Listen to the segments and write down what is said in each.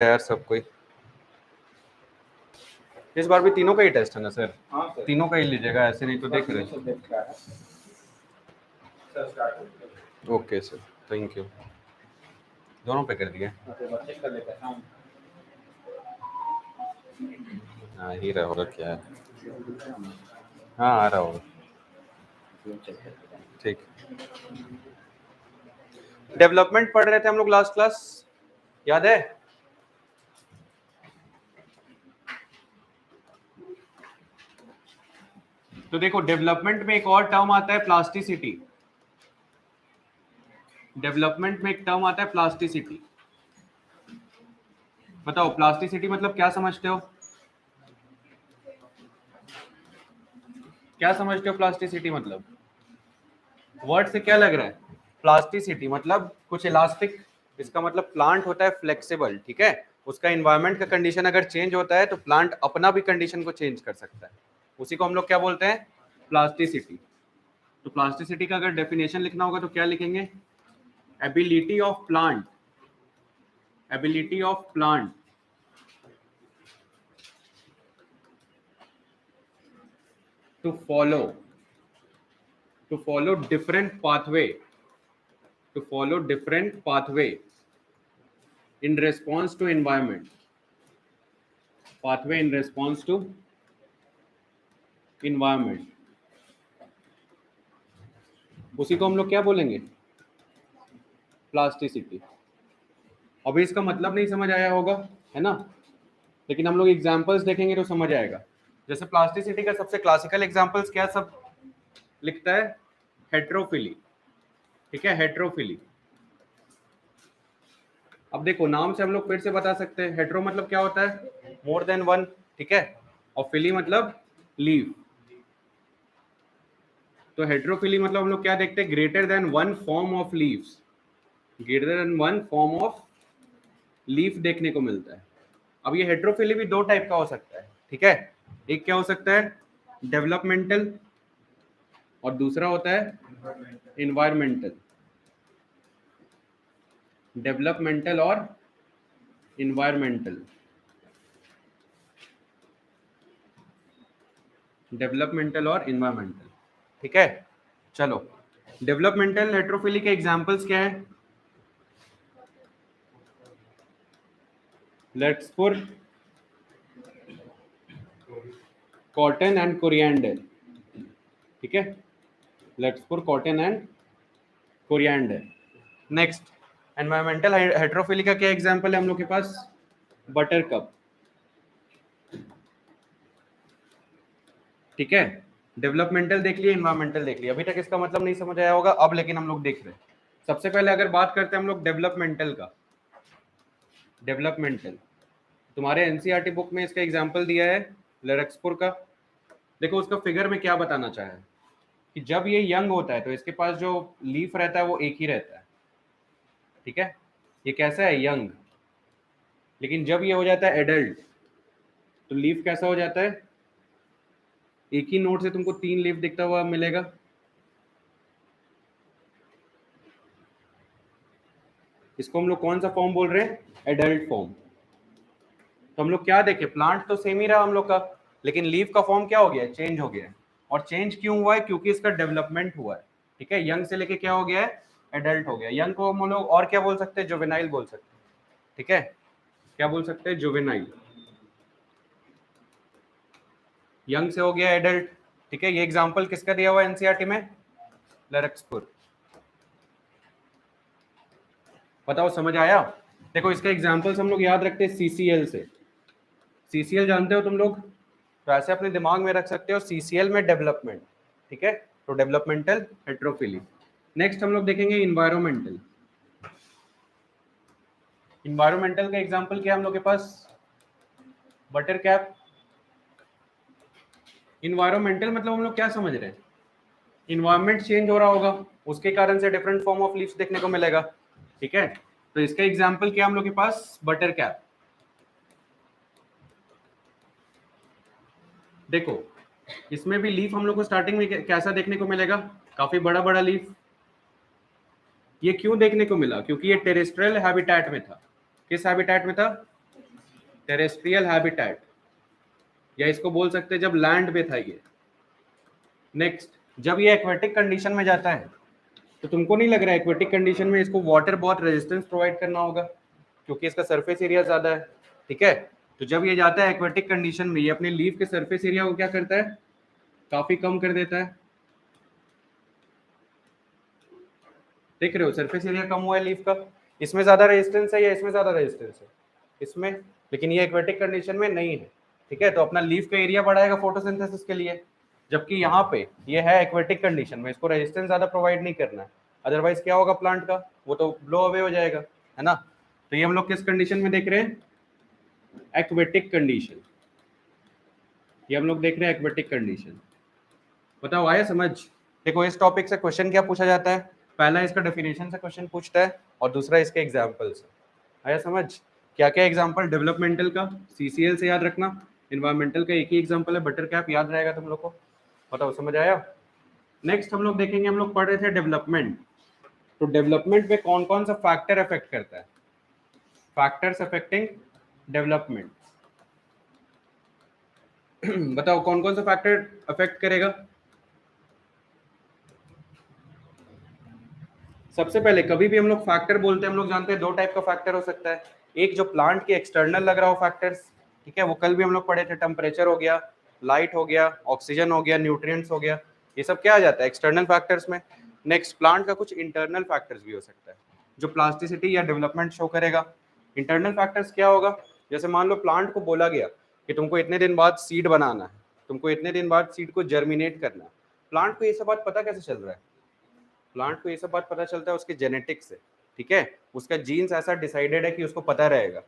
यार सब कोई इस बार भी तीनों का ही टेस्ट है ना सर? हाँ सर, तीनों का ही लीजिएगा, ऐसे नहीं तो देख रहे। Okay sir, thank you. दोनों पे कर दिए। हाँ ही रहा होगा, क्या है। हाँ आ रहा होगा, ठीक। डेवलपमेंट पढ़ रहे थे हम लोग लास्ट क्लास, याद है? तो देखो डेवलपमेंट में एक और टर्म आता है प्लास्टिसिटी। डेवलपमेंट में एक टर्म आता है प्लास्टिसिटी। बताओ प्लास्टिसिटी मतलब क्या समझते हो? क्या समझते हो प्लास्टिसिटी मतलब? वर्ड से क्या लग रहा है? प्लास्टिसिटी मतलब कुछ इलास्टिक। इसका मतलब प्लांट होता है फ्लेक्सिबल, ठीक है। उसका इन्वायरमेंट का कंडीशन अगर चेंज होता है तो प्लांट अपना भी कंडीशन को चेंज कर सकता है। उसी को हम लोग क्या बोलते हैं? प्लास्टिसिटी। तो प्लास्टिसिटी का अगर डेफिनेशन लिखना होगा तो क्या लिखेंगे? Ability of plant, ability of plant to follow different pathway in response to environment, pathway in response to environment। उसी को हम लोग क्या बोलेंगे? प्लास्टिसिटी। अभी इसका मतलब नहीं समझ आया होगा, है ना, लेकिन हम लोग एग्जांपल्स देखेंगे तो समझ आएगा। जैसे प्लास्टिसिटी का सबसे क्लासिकल एग्जांपल्स क्या सब लिखता है? हेट्रोफिली, ठीक है, हेट्रोफिली। अब देखो नाम से हम लोग फिर से बता सकते हैं, हेट्रो मतलब क्या होता है? मोर देन वन, ठीक है, और फिली मतलब लीव। तो हेट्रोफिली मतलब हम लोग क्या देखते हैं? Greater than one form of leaves, greater than one form of leaf देखने को मिलता है। अब ये हेट्रोफिली भी दो टाइप का हो सकता है, ठीक है। एक क्या हो सकता है? डेवलपमेंटल, और दूसरा होता है इन्वायरमेंटल। डेवलपमेंटल और इन्वायरमेंटल, डेवलपमेंटल और इन्वायरमेंटल, ठीक है। चलो डेवलपमेंटल हेट्रोफिली के एग्जांपल्स क्या है? लेट्सपुर, कॉटन एंड कोरिएंडर, ठीक है, लेट्सपुर, cotton and coriander. Next environmental heterophylly का क्या एग्जांपल है हम लोग के पास? बटर कप, ठीक है। डेवलपमेंटल देख लिया, एनवायरमेंटल देख लिया। अभी तक इसका मतलब नहीं समझ आया होगा अब, लेकिन हम लोग देख रहे हैं। सबसे पहले अगर बात करते हैं हम लोग डेवलपमेंटल का, डेवलपमेंटल तुम्हारे एनसीईआरटी बुक में इसका एग्जांपल दिया है लरक्सपुर का। देखो उसका फिगर में क्या बताना चाहा है कि जब ये यंग होता है तो इसके पास जो लीफ रहता है वो एक ही रहता है, ठीक है। ये कैसा है? यंग। लेकिन जब ये हो जाता है एडल्ट तो लीफ कैसा हो जाता है? एक ही नोट से तुमको तीन लीफ दिखता हुआ मिलेगा। इसको हम लोग कौन सा फॉर्म बोल रहे हैं? Adult form. तो हम लोग क्या देखे? प्लांट तो सेम ही रहा हम लोग का, लेकिन लीफ का फॉर्म क्या हो गया? चेंज हो गया है। और चेंज क्यों हुआ है? क्योंकि इसका डेवलपमेंट हुआ है, ठीक है। यंग से लेके क्या हो गया है? एडल्ट हो गया। यंग को हम लोग और क्या बोल सकते हैं? जुवेनाइल बोल सकते हैं, ठीक है। क्या बोल सकते हैं? जुवेनाइल। यंग से हो गया एडल्ट, ठीक है। ये एग्जांपल किसका दिया हुआ है एनसीईआरटी में? लरक्सपुर। बताओ समझ आया? देखो इसका एग्जांपल्स हम लोग याद रखते हैं सीसीएल से। सीसीएल जानते हो तुम लोग? तो ऐसे अपने दिमाग में रख सकते हो, सीसीएल में डेवलपमेंट, ठीक है। तो डेवलपमेंटल हेट्रोफिली। नेक्स्ट हम लोग देखेंगे इन्वायरमेंटल। इन्वायरमेंटल का एग्जांपल क्या है हम लोग के पास? Butter cap. इन्वायरमेंटल मतलब हम लोग क्या समझ रहे हैं? इन्वायरमेंट चेंज हो रहा होगा, उसके कारण से डिफरेंट फॉर्म ऑफ लीव्स देखने को मिलेगा, ठीक है। तो इसका एग्जांपल क्या हम लोग के पास? Butter cap. देखो इसमें भी लीफ हम लोग को स्टार्टिंग में कैसा देखने को मिलेगा? काफी बड़ा बड़ा लीफ। ये क्यों देखने को मिला? क्योंकि ये टेरेस्ट्रियल हैबिटेट में था। किस हैबिटेट में था? टेरेस्ट्रियल हैबिटेट, या इसको बोल सकते हैं जब लैंड पे था ये। नेक्स्ट, जब ये एक्वेटिक कंडीशन में जाता है तो तुमको नहीं लग रहा है एक्वेटिक कंडीशन में इसको वाटर बहुत रेजिस्टेंस प्रोवाइड करना होगा, क्योंकि इसका सरफेस एरिया ज्यादा है, ठीक है। तो जब ये जाता है एक्वेटिक कंडीशन में, ये अपने लीफ के सरफेस एरिया को क्या करता है, काफी कम कर देता है। देख रहे हो सरफेस एरिया कम हुआ है लीफ का, इसमें ज्यादा रेजिस्टेंस है या इसमें ज्यादा रेजिस्टेंस है, इसमें, लेकिन ये एक्वेटिक कंडीशन में नहीं है, ठीक है। तो अपना लीफ का एरिया बढ़ाएगा फोटोसिंथेसिस के लिए, जबकि यहाँ पे ये है एक्वेटिक कंडीशन में, इसको रेजिस्टेंस ज्यादा प्रोवाइड नहीं करना है, अदरवाइज क्या होगा प्लांट का, वो तो ब्लो अवे हो जाएगा, है ना। तो ये हम लोग किस कंडीशन में देख रहे हैं, एक्वेटिक कंडीशन, ये हम लोग देख रहे हैं एक्वेटिक कंडीशन। बताओ आया समझ। देखो इस टॉपिक से क्वेश्चन क्या पूछा जाता है, पहला इसका डेफिनेशन से क्वेश्चन पूछता है और दूसरा इसके एग्जाम्पल से। आया समझ। क्या क्या एग्जाम्पल, डेवलपमेंटल का सीसीएल से याद रखना, इन्वायरमेंटल का एक ही एग्जाम्पल है बटर कैप, याद रहेगा तुम लोग को। बताओ समझ आया। नेक्स्ट हम लोग देखेंगे, हम लोग पढ़ रहे थे डेवलपमेंट, तो डेवलपमेंट में कौन कौन सा फैक्टर अफेक्ट करता है, फैक्टर्स अफेक्टिंग डेवलपमेंट। बताओ कौन कौन सा फैक्टर अफेक्ट करेगा। सबसे पहले कभी भी हम लोग फैक्टर बोलते हैं, हम लोग जानते हैं दो टाइप का फैक्टर हो सकता है, एक जो प्लांट के एक्सटर्नल लग रहा हो फैक्टर्स, ठीक है, वो कल भी हम लोग पढ़े थे, टेम्परेचर हो गया, लाइट हो गया, ऑक्सीजन हो गया, न्यूट्रिएंट्स हो गया, ये सब क्या आ जाता है एक्सटर्नल फैक्टर्स में। नेक्स्ट, प्लांट का कुछ इंटरनल फैक्टर्स भी हो सकता है जो प्लास्टिसिटी या डेवलपमेंट शो करेगा। इंटरनल फैक्टर्स क्या होगा, जैसे मान लो प्लांट को बोला गया कि तुमको इतने दिन बाद सीड बनाना है, तुमको इतने दिन बाद सीड को जर्मिनेट करना है, प्लांट को ये सब बात पता कैसे चल रहा है, प्लांट को ये सब बात पता चलता है उसके जेनेटिक्स से, ठीक है, उसका जीन्स ऐसा डिसाइडेड है कि उसको पता रहेगा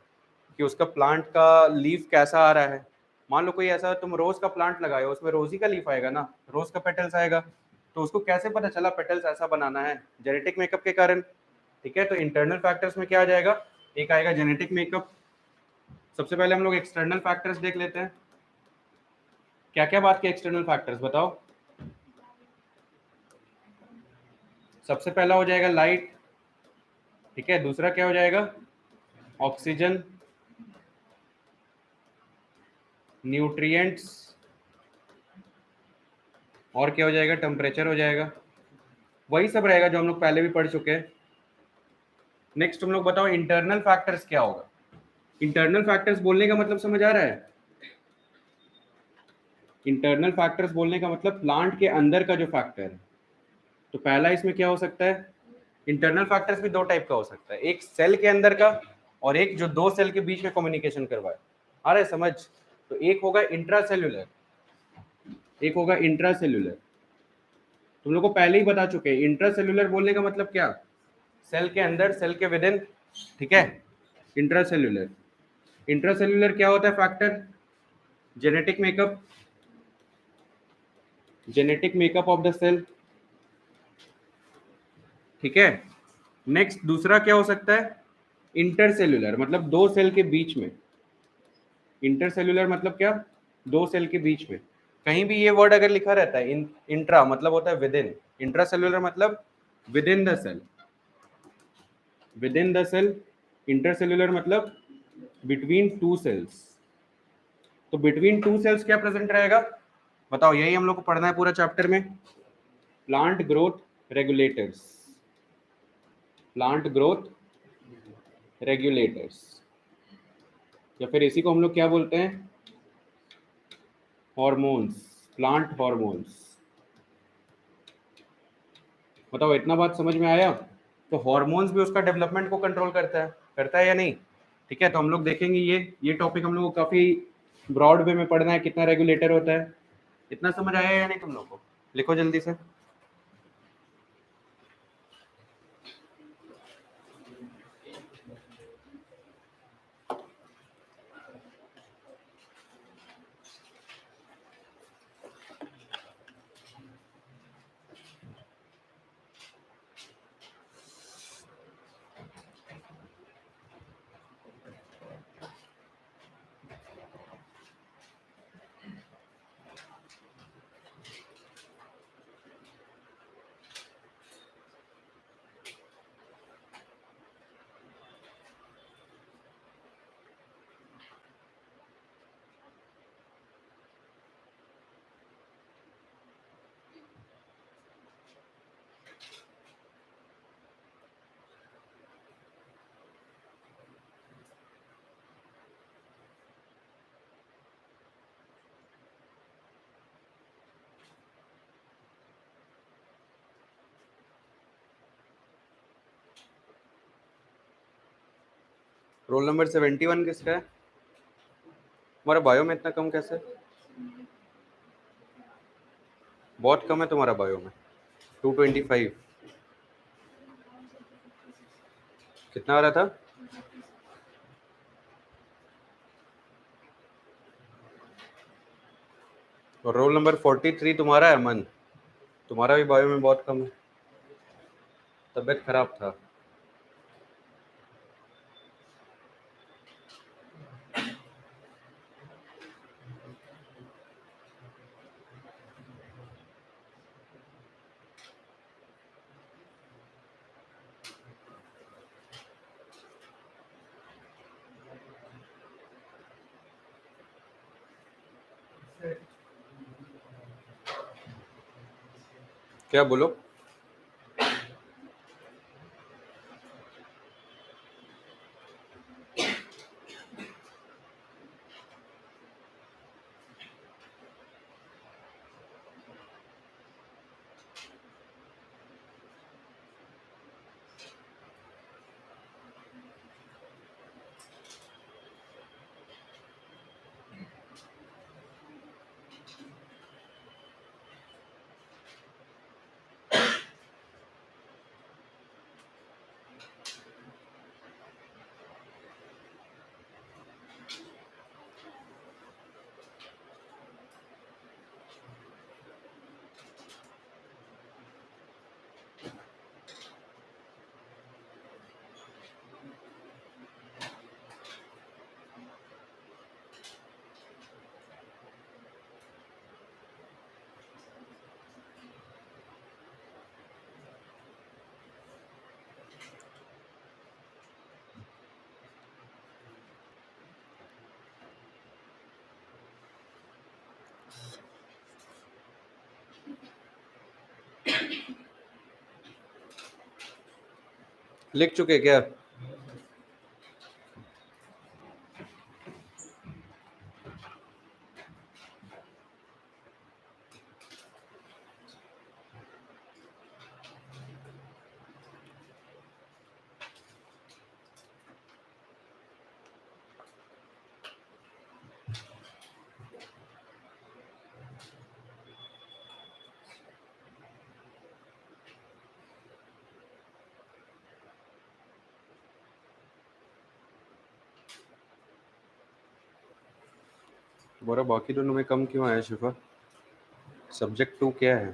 कि उसका प्लांट का लीफ कैसा आ रहा है। मान लो कोई ऐसा तुम रोज का प्लांट लगाए हो, उसमें रोज ही का लीफ आएगा ना, रोज का पेटल्स आएगा, तो उसको कैसे पता चला पेटल्स ऐसा बनाना है, जेनेटिक मेकअप के कारण, ठीक है। तो इंटरनल फैक्टर्स में क्या आ जाएगा, एक आएगा जेनेटिक मेकअप। सबसे पहले हम लोग एक्सटर्नल फैक्टर्स देख लेते हैं, क्या क्या बात के एक्सटर्नल फैक्टर्स बताओ। सबसे पहला हो जाएगा लाइट, ठीक है, दूसरा क्या हो जाएगा, ऑक्सीजन, न्यूट्रिएंट्स, और क्या हो जाएगा, टेम्परेचर हो जाएगा, वही सब रहेगा जो हम लोग पहले भी पढ़ चुके हैं। नेक्स्ट हम लोग बताओ इंटरनल फैक्टर्स क्या होगा। इंटरनल फैक्टर्स बोलने का मतलब समझ आ रहा है, इंटरनल फैक्टर्स बोलने का मतलब प्लांट के अंदर का जो फैक्टर है। तो पहला इसमें क्या हो सकता है, इंटरनल फैक्टर्स भी दो टाइप का हो सकता है, एक सेल के अंदर का और एक जो दो सेल के बीच में कम्युनिकेशन करवाए, आ रहा है समझ। तो एक होगा इंट्रासेल्यूलर, एक होगा इंट्रासेल्यूलर, तुम लोग को पहले ही बता चुके हैं इंट्रासेल्यूलर बोलने का मतलब क्या, सेल के अंदर, सेल के विद इन, ठीक है। इंट्रासेल्यूलर, इंट्रासेल्यूलर क्या होता है factor, genetic makeup, genetic makeup of the cell, ठीक है। नेक्स्ट दूसरा क्या हो सकता है, इंटरसेल्यूलर, मतलब दो सेल के बीच में, इंटरसेल्यूलर मतलब क्या, दो सेल के बीच में। कहीं भी ये वर्ड अगर लिखा रहता है इंट्रा मतलब होता है विद इन, इंट्रासेल्यूलर मतलब within the cell, within the cell, intercellular मतलब बिटवीन टू सेल्स। तो बिटवीन टू सेल्स क्या प्रेजेंट रहेगा, बताओ, यही हम लोग को पढ़ना है पूरा चैप्टर में, plant growth regulators, plant growth regulators, या फिर इसी को हम लोग क्या बोलते हैं, हॉर्मोन्स, प्लांट हॉर्मोन्स। बताओ इतना बात समझ में आया। तो हॉर्मोन्स भी उसका डेवलपमेंट को कंट्रोल करता है या नहीं, ठीक है। तो हम लोग देखेंगे ये टॉपिक हम लोग को काफी ब्रॉड वे में पढ़ना है, कितना रेगुलेटर होता है, इतना समझ आया या नहीं तुम लोग को, लिखो जल्दी से। रोल नंबर 71 किसका है? तुम्हारा बायो में इतना कम कैसे? बहुत कम है तुम्हारा बायो में। 225 कितना आ रहा था? और रोल नंबर 43 तुम्हारा है अमन। तुम्हारा भी बायो में बहुत कम है। तबीयत खराब था। क्या बोलो? लिख चुके क्या? बोरा बाकी दोनों में कम क्यों आया शिफा? सब्जेक्ट 2 क्या है?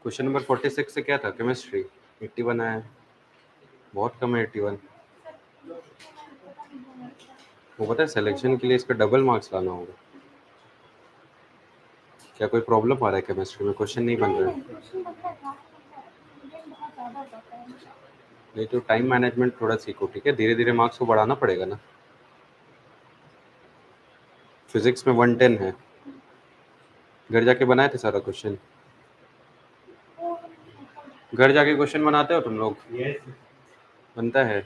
क्वेश्चन नंबर 46 से क्या था? केमिस्ट्री 81 आया है। बहुत कम है 81। वो पता है सिलेक्शन के लिए इसका डबल मार्क्स लाना होगा। क्या कोई प्रॉब्लम आ रहा है केमिस्ट्री में? क्वेश्चन नहीं बन रहा है? नहीं तो टाइम मैनेजमेंट थोड़ा सीखो, ठीक है? धीरे धीरे मार्क्स को बढ़ाना पड़ेगा ना। फिजिक्स में 110 है। घर जाके बनाए थे सारा क्वेश्चन? घर जाके क्वेश्चन बनाते हो तुम लोग? बनता है,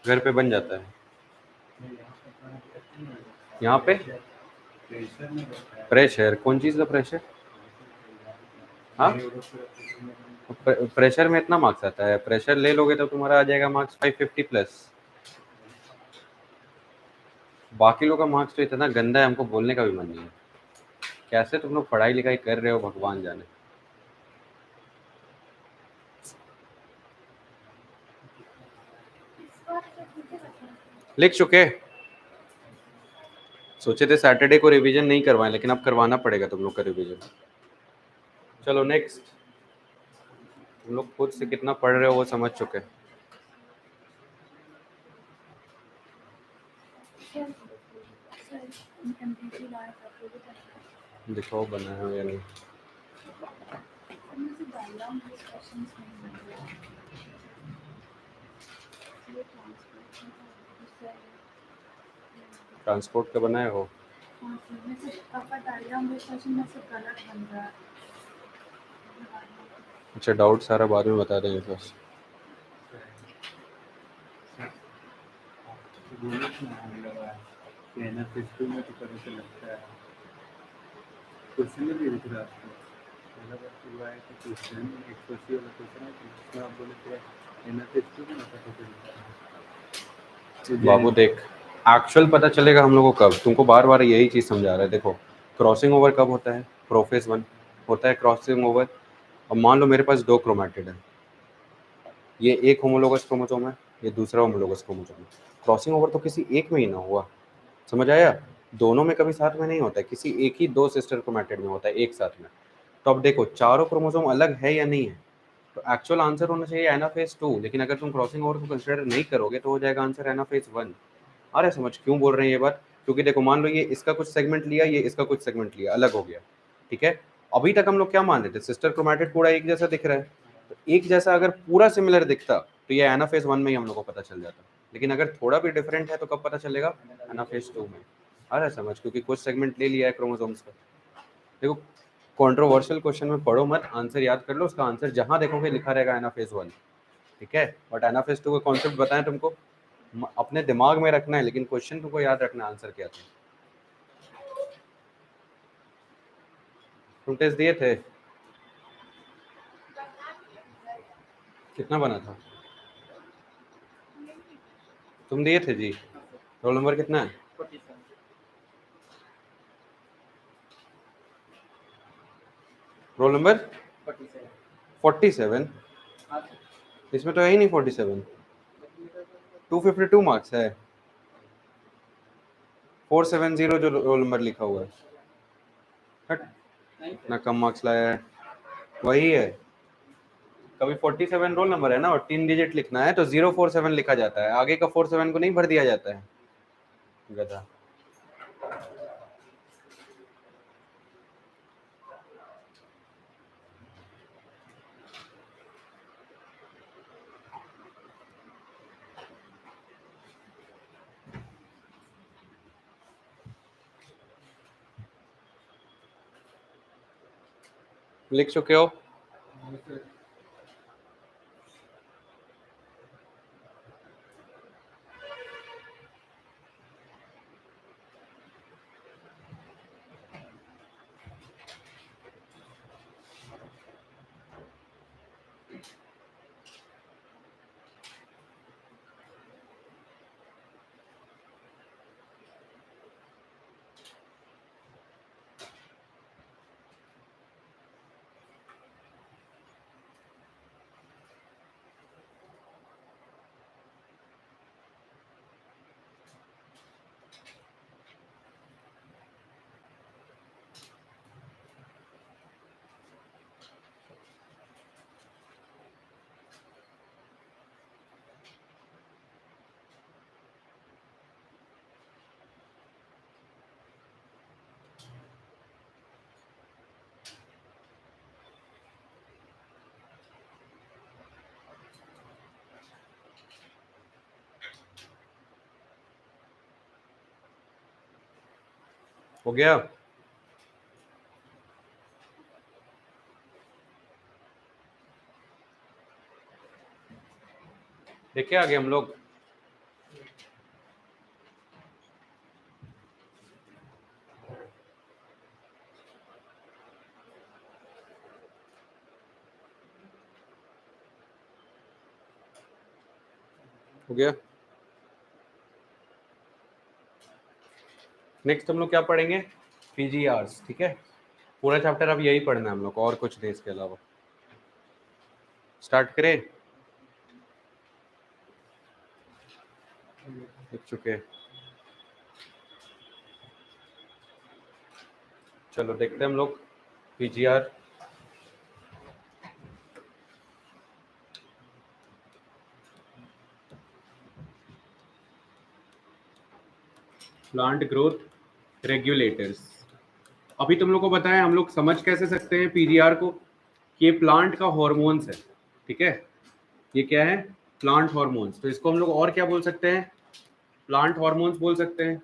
घर पे बन जाता है। यहाँ पे प्रेशर, कौन चीज़ का प्रेशर? हाँ, प्रेशर में इतना मार्क्स आता है? प्रेशर ले लोगे तो तुम्हारा आ जाएगा मार्क्स 550 प्लस। बाकी लोग का मार्क्स तो इतना गंदा है, हमको बोलने का भी मन नहीं है। कैसे तुम लोग पढ़ाई लिखाई कर रहे हो भगवान जाने। लिख चुके? सोचे थे सैटरडे को रिवीजन नहीं करवाएं, लेकिन अब करवाना पड़ेगा तुम लोग का रिवीजन। चलो नेक्स्ट। तुम लोग खुद से कितना पढ़ रहे हो वो समझ चुके। दिखाओ बना है या नहीं। ट्रांसपोर्ट का बनाए हो? अच्छा, डाउट सारा बाद में बता देंगे बस। क्वेश्चन में भी दिख रहा है आपको। पहला बार हुआ है कि क्वेश्चन 180 वाला क्वेश्चन है जिसमें आप बोले थे एनालिसिस में ना पता चलता है। बाबू देख, एक्चुअल पता चलेगा हम लोगों को कब, तुमको बार बार यही चीज़ समझा रहा है। देखो क्रॉसिंग ओवर कब होता है, प्रोफेज 1 होता है क्रॉसिंग ओवर। अब मान लो मेरे पास 2 क्रोमैटिड है, ये एक होमोलोगस क्रोमोसोम है, ये दूसरा होमोलोगस क्रोमोसोम है। क्रॉसिंग ओवर तो किसी एक में ही ना हुआ, समझ आया? दोनों में कभी साथ में नहीं होता है, किसी एक ही 2 सिस्टर क्रोमैटिड में होता है एक साथ में। तो अब देखो चारों क्रोमोसोम अलग है या नहीं है, तो एक्चुअल आंसर होना चाहिए एनाफेज 2, लेकिन अगर तुम क्रॉसिंग ओवर को कंसिडर नहीं करोगे तो हो जाएगा आंसर एनाफेज 1। अरे समझ क्यों बोल रहे हैं ये बात, क्योंकि देखो मान लो ये इसका कुछ सेगमेंट लिया, ये इसका कुछ सेगमेंट लिया, अलग हो गया, ठीक है। अभी तक हम लोग क्या मान रहे थे, सिस्टर क्रोमैटिड पूरा एक जैसा दिख रहा है, तो एक जैसा अगर पूरा सिमिलर दिखता तो ये एनाफेज 1 में ही हम लोग को पता चल जाता, लेकिन अगर थोड़ा भी डिफरेंट है तो कब पता चलेगा, एनाफेज 2 में। अरे समझ, क्योंकि कुछ सेगमेंट ले लिया है क्रोमोसोम्स का। देखो कंट्रोवर्शियल क्वेश्चन में पढ़ो मत, आंसर याद कर लो, उसका आंसर जहां देखोगे लिखा रहेगा एनाफेज 1, ठीक है। बट एनाफेज 2 का कॉन्सेप्ट बताएं तुमको, अपने दिमाग में रखना है, लेकिन क्वेश्चन तुमको याद रखना है आंसर क्या था। तुम टेस्ट दिए थे, कितना बना था? तुम दिए थे जी, रोल नंबर कितना है? Roll number 47। इसमें तो है ही नहीं 47, 252 मार्क्स है, 470 जो रोल नंबर लिखा हुआ है। हट, इतना कम मार्क्स लाया है, वही है। कभी 47 रोल नंबर है ना, और 3 डिजिट लिखना है तो 047 लिखा जाता है, आगे का 47 को नहीं भर दिया जाता है, गधा। लिख चुके हो? हो गया? देखे आगे हम लोग, हो गया। नेक्स्ट हम लोग क्या पढ़ेंगे, पीजीआरस, ठीक है। पूरा चैप्टर अब यही पढ़ना है हम लोग को, और कुछ नहीं इसके अलावा। स्टार्ट करें? लिख चुके हैं, चलो देखते हैं हम लोग पीजीआर। Plant growth regulators. अभी तुम लोग को बताया, हम लोग समझ कैसे सकते हैं पीजीआर को, कि ये प्लांट का हॉर्मोन्स है, ठीक है। ये क्या है, प्लांट हॉर्मोन्स। तो इसको हम लोग और क्या बोल सकते हैं, प्लांट हॉर्मोन्स बोल सकते हैं।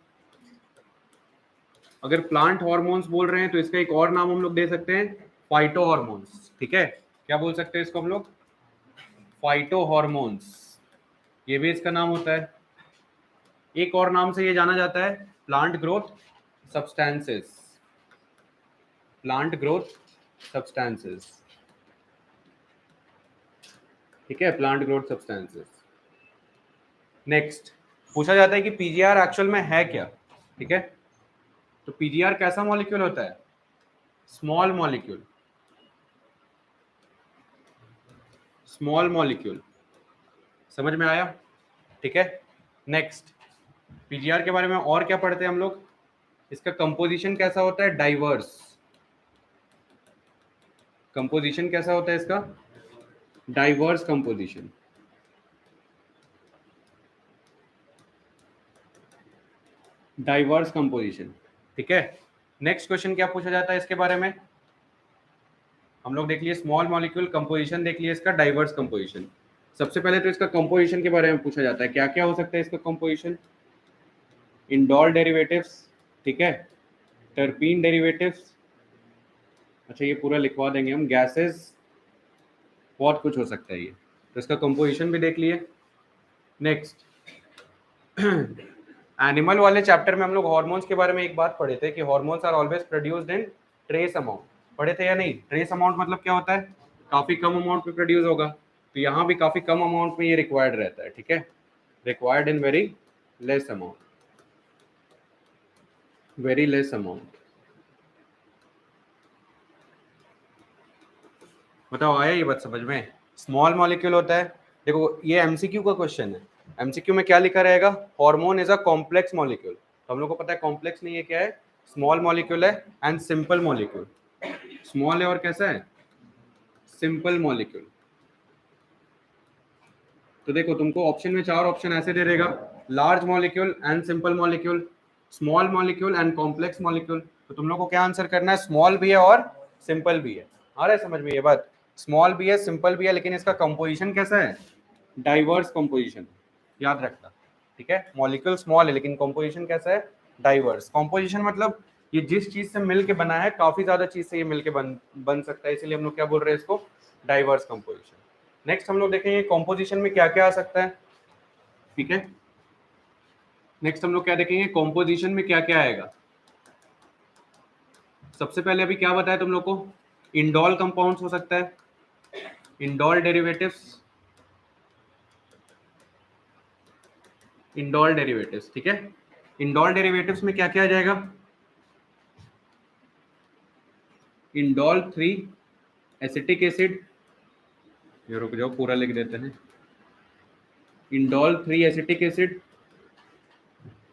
अगर प्लांट हॉर्मोन्स बोल रहे हैं तो इसका एक और नाम हम लोग दे सकते हैं, फाइटो हॉर्मोन्स, ठीक है। क्या बोल सकते हैं इसको हम लोग, फाइटो हॉर्मोन्स, ये भी इसका नाम होता है। एक और नाम से ये जाना जाता है, plant growth substances, plant growth substances, ठीक है, प्लांट ग्रोथ सब्सटेंसेस। नेक्स्ट, पूछा जाता है कि पीजीआर एक्चुअल में है क्या, ठीक है। तो पीजीआर कैसा मॉलिक्यूल होता है? स्मॉल मॉलिक्यूल, स्मॉल मॉलिक्यूल, समझ में आया, ठीक है। नेक्स्ट, पीजीआर के बारे में और क्या पढ़ते हैं हम लोग? इसका कंपोजिशन कैसा होता है? डाइवर्स। कंपोजिशन कैसा होता है इसका? Diverse composition. डाइवर्स कंपोजिशन, ठीक है। नेक्स्ट क्वेश्चन क्या पूछा जाता है इसके बारे में? हम लोग देख लिए स्मॉल मॉलिक्यूल, कंपोजिशन देख लिए इसका, डाइवर्स कंपोजिशन। सबसे पहले तो इसका कंपोजिशन के बारे में पूछा जाता है, क्या क्या हो सकता है इसका कंपोजिशन? इंडोल डेरिवेटिव्स, ठीक है, टर्पीन डेरिवेटिव्स, अच्छा ये पूरा लिखवा देंगे हम, गैसेस, बहुत कुछ हो सकता है ये, तो इसका कंपोजिशन भी देख लिए। नेक्स्ट, एनिमल वाले चैप्टर में हम लोग हार्मोन्स के बारे में एक बात पढ़े थे कि hormones are always produced in trace amount, पढ़े थे या नहीं? ट्रेस अमाउंट मतलब क्या होता है? काफी कम अमाउंट में प्रोड्यूस होगा, तो यहाँ भी काफी कम अमाउंट में ये रिक्वायर्ड रहता है, ठीक है, required in very less amount, very less amount. बताओ आया ये बात समझ में? स्मॉल मॉलिक्यूल होता है, देखो ये एमसीक्यू का क्वेश्चन है, एमसीक्यू में क्या लिखा रहेगा? Hormone is a complex molecule, तो हम लोग को पता है कॉम्प्लेक्स नहीं है क्या है, स्मॉल मॉलिक्यूल है एंड सिंपल मॉलिक्यूल। स्मॉल है और कैसा है? Simple molecule. तो देखो तुमको ऑप्शन में 4 ऑप्शन ऐसे दे देगा, large molecule and simple molecule, small molecule and complex molecule, तो तुम लोग को क्या आंसर करना है? स्मॉल भी है और सिंपल भी है। आ रहा है समझ में ये बात? स्मॉल भी है, सिंपल भी है, लेकिन इसका कंपोजिशन कैसा है? डाइवर्स कंपोजिशन, याद रखना, ठीक है। मॉलिक्यूल स्मॉल है लेकिन कंपोजिशन कैसा है? डाइवर्स। कंपोजिशन मतलब ये जिस चीज से मिलके बना है, काफी ज्यादा चीज से ये मिलके बन सकता है, इसीलिए हम लोग क्या बोल रहे हैं इसको? Diverse composition. नेक्स्ट हम लोग देखेंगे कंपोजिशन में क्या क्या आ सकता है, ठीक है। नेक्स्ट हम लोग क्या देखेंगे? कंपोजिशन में क्या क्या आएगा। सबसे पहले अभी क्या बताया तुम लोग को? इंडोल कंपाउंड्स हो सकता है, इंडोल डेरिवेटिव्स, इंडोल डेरिवेटिव्स, ठीक है। इंडोल डेरिवेटिव्स में क्या क्या आ जाएगा? इंडोल 3 एसिटिक एसिड, ये रुक जाओ पूरा लिख देते हैं, इंडोल 3 एसिटिक एसिड,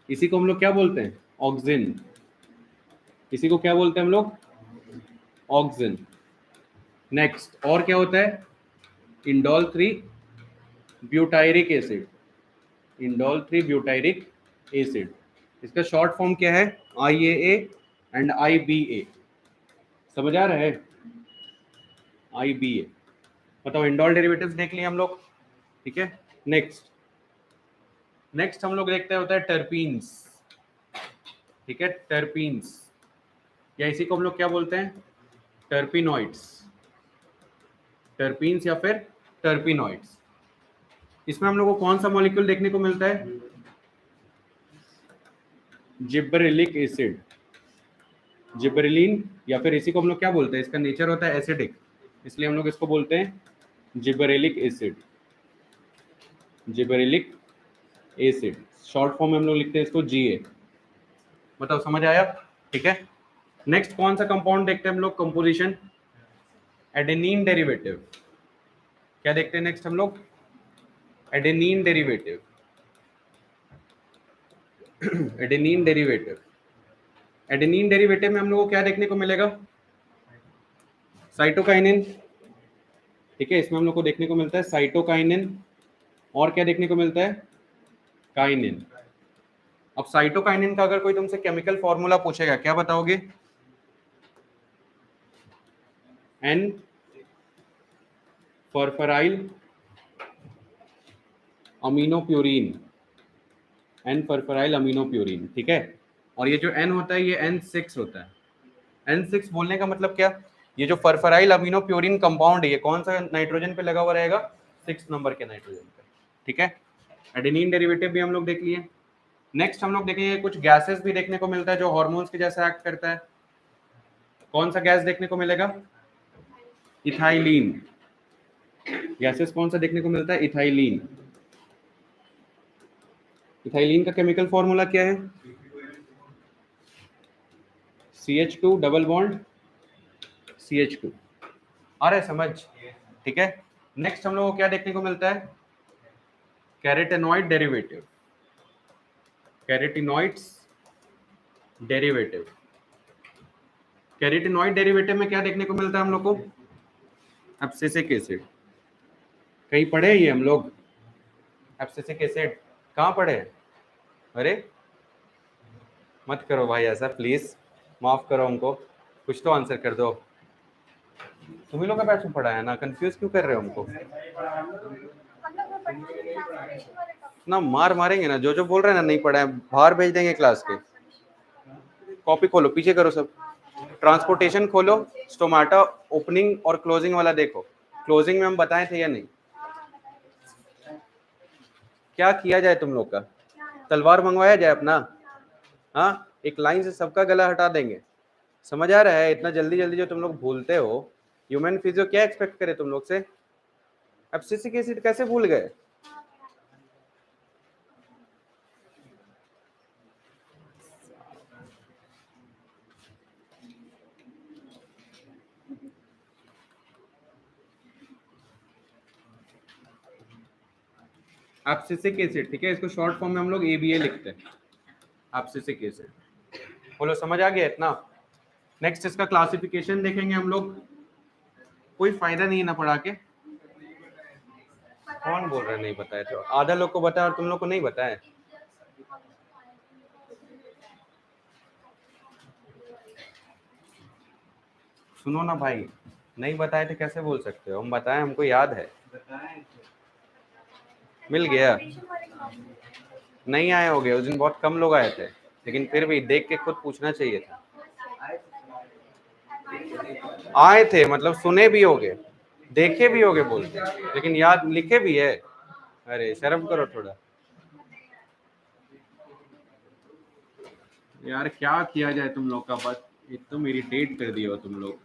इसी को हम लोग क्या बोलते हैं? ऑक्सिन, इसी को क्या बोलते हैं हम लोग? ऑक्सिन। नेक्स्ट और क्या होता है? Indole 3 butyric acid, indole 3 butyric acid, इसका शॉर्ट फॉर्म क्या है? IAA एंड IBA, समझ आ रहा है? IBA। बताओ इंडोल डेरिवेटिव्स देख लिए हम लोग, ठीक है। नेक्स्ट हम लोग देखते हैं होता है टर्पीन्स, ठीक है, टर्पीन्स, या इसी को हम लोग क्या बोलते हैं? टर्पिनॉइड्स, टर्पीन्स या फिर टर्पिनॉइड्स। इसमें हम लोग को कौन सा मॉलिक्यूल देखने को मिलता है? जिब्रेलिक एसिड, जिब्रेलिन, या फिर इसी को हम लोग क्या बोलते हैं? इसका नेचर होता है एसिडिक, इसलिए हम लोग इसको बोलते हैं gibberellic acid, gibberellic acid, short form में हम लोग लिखते हैं इसको GA। बताओ समझ आया, ठीक है। नेक्स्ट कौन सा कंपाउंड देखते हैं हम लोग? कंपोजिशन, एडेनिन डेरिवेटिव, क्या देखते हैं नेक्स्ट हम लोग? Adenine derivative, adenine derivative, adenine derivative में हम लोग को क्या देखने को मिलेगा? साइटोकाइनिन, ठीक है, इसमें हम लोग को देखने को मिलता है साइटोकाइनिन, और क्या देखने को मिलता है? काइनिन। अब साइटोकाइनिन का अगर कोई तुमसे केमिकल फॉर्मूला पूछेगा, क्या बताओगे? N फॉरफराइल अमीनोप्यूरिन, N फॉरफराइल अमीनोप्यूरिन, ठीक है। और ये जो N होता है ये N6 होता है। N6 बोलने का मतलब क्या? ये जो फॉरफराइल अमीनोप्यूरिन कंपाउंड है, ये कौन सा नाइट्रोजन पे लगा हुआ रहेगा? 6 नंबर के नाइट्रोजन पे, ठीक है। एडेनिन डेरिवेटिव भी हम लोग देख लिए। नेक्स्ट हम लोग देखेंगे कुछ गैसेस भी देखने को मिलता है जो हार्मोन्स के जैसा एक्ट करता है। कौन सा गैस देखने को मिलेगा? इथाइलिन। गैसेस कौन सा देखने को मिलता है? इथाइलिन, इथाइलिन का केमिकल फॉर्मूला क्या है? CH2 double bond CH2। आ रहा है समझ? ठीक है। नेक्स्ट हम लोग को क्या देखने को मिलता है? Carotenoid derivative, carotenoids derivative. Carotenoid derivative में क्या देखने को मिलता है हम लोग को? Abscisic acid. कहीं पढ़े ये हम लोग? एब्सिसिक एसिड कहाँ पढ़े? अरे मत करो भाई ऐसा, प्लीज माफ करो हमको, कुछ तो आंसर कर दो। तुम ही लोग का बैच में पढ़ा है ना, कंफ्यूज क्यों कर रहे हो हमको? ना मार मारेंगे ना, जो बोल रहे हैं ना नहीं पढ़ा है बाहर भेज देंगे क्लास के। कॉपी खोलो, पीछे करो सब, ट्रांसपोर्टेशन खोलो, स्टोमाटा ओपनिंग और क्लोजिंग वाला देखो। क्लोजिंग में हम बताए थे या नहीं? क्या किया जाए तुम लोग का? तलवार मंगवाया जाए अपना? हाँ, एक लाइन से सबका गला हटा देंगे। समझ आ रहा है? इतना जल्दी जल्दी जो तुम लोग भूलते हो, ह्यूमन फिजियो क्या एक्सपेक्ट करे तुम लोग से? एब्सिसिक एसिड कैसे भूल गए? एब्सिसिक एसिड, ठीक है, इसको शॉर्ट फॉर्म में हम लोग ABA लिखते हैं, एब्सिसिक एसिड। बोलो समझ आ गया इतना? नेक्स्ट इसका क्लासिफिकेशन देखेंगे हम लोग। कोई फायदा नहीं है ना पढ़ा के। कौन बोल रहा है नहीं बताया? तो आधा लोग को बताया और तुम लोग को नहीं बताया। सुनो ना भाई, नहीं बताए थे कैसे बोल सकते हो? हम बताएं, हमको याद है। मिल गया? नहीं आए होगे उस दिन, बहुत कम लोग आए थे, लेकिन फिर भी देख के खुद पूछना चाहिए था। आए थे मतलब सुने भी होगे, देखे भी होगे बोलते, लेकिन याद लिखे भी है। अरे शर्म करो थोड़ा यार, क्या किया जाए तुम लोग का? बस एकदम इरिटेट कर दिया हो तुम लोग।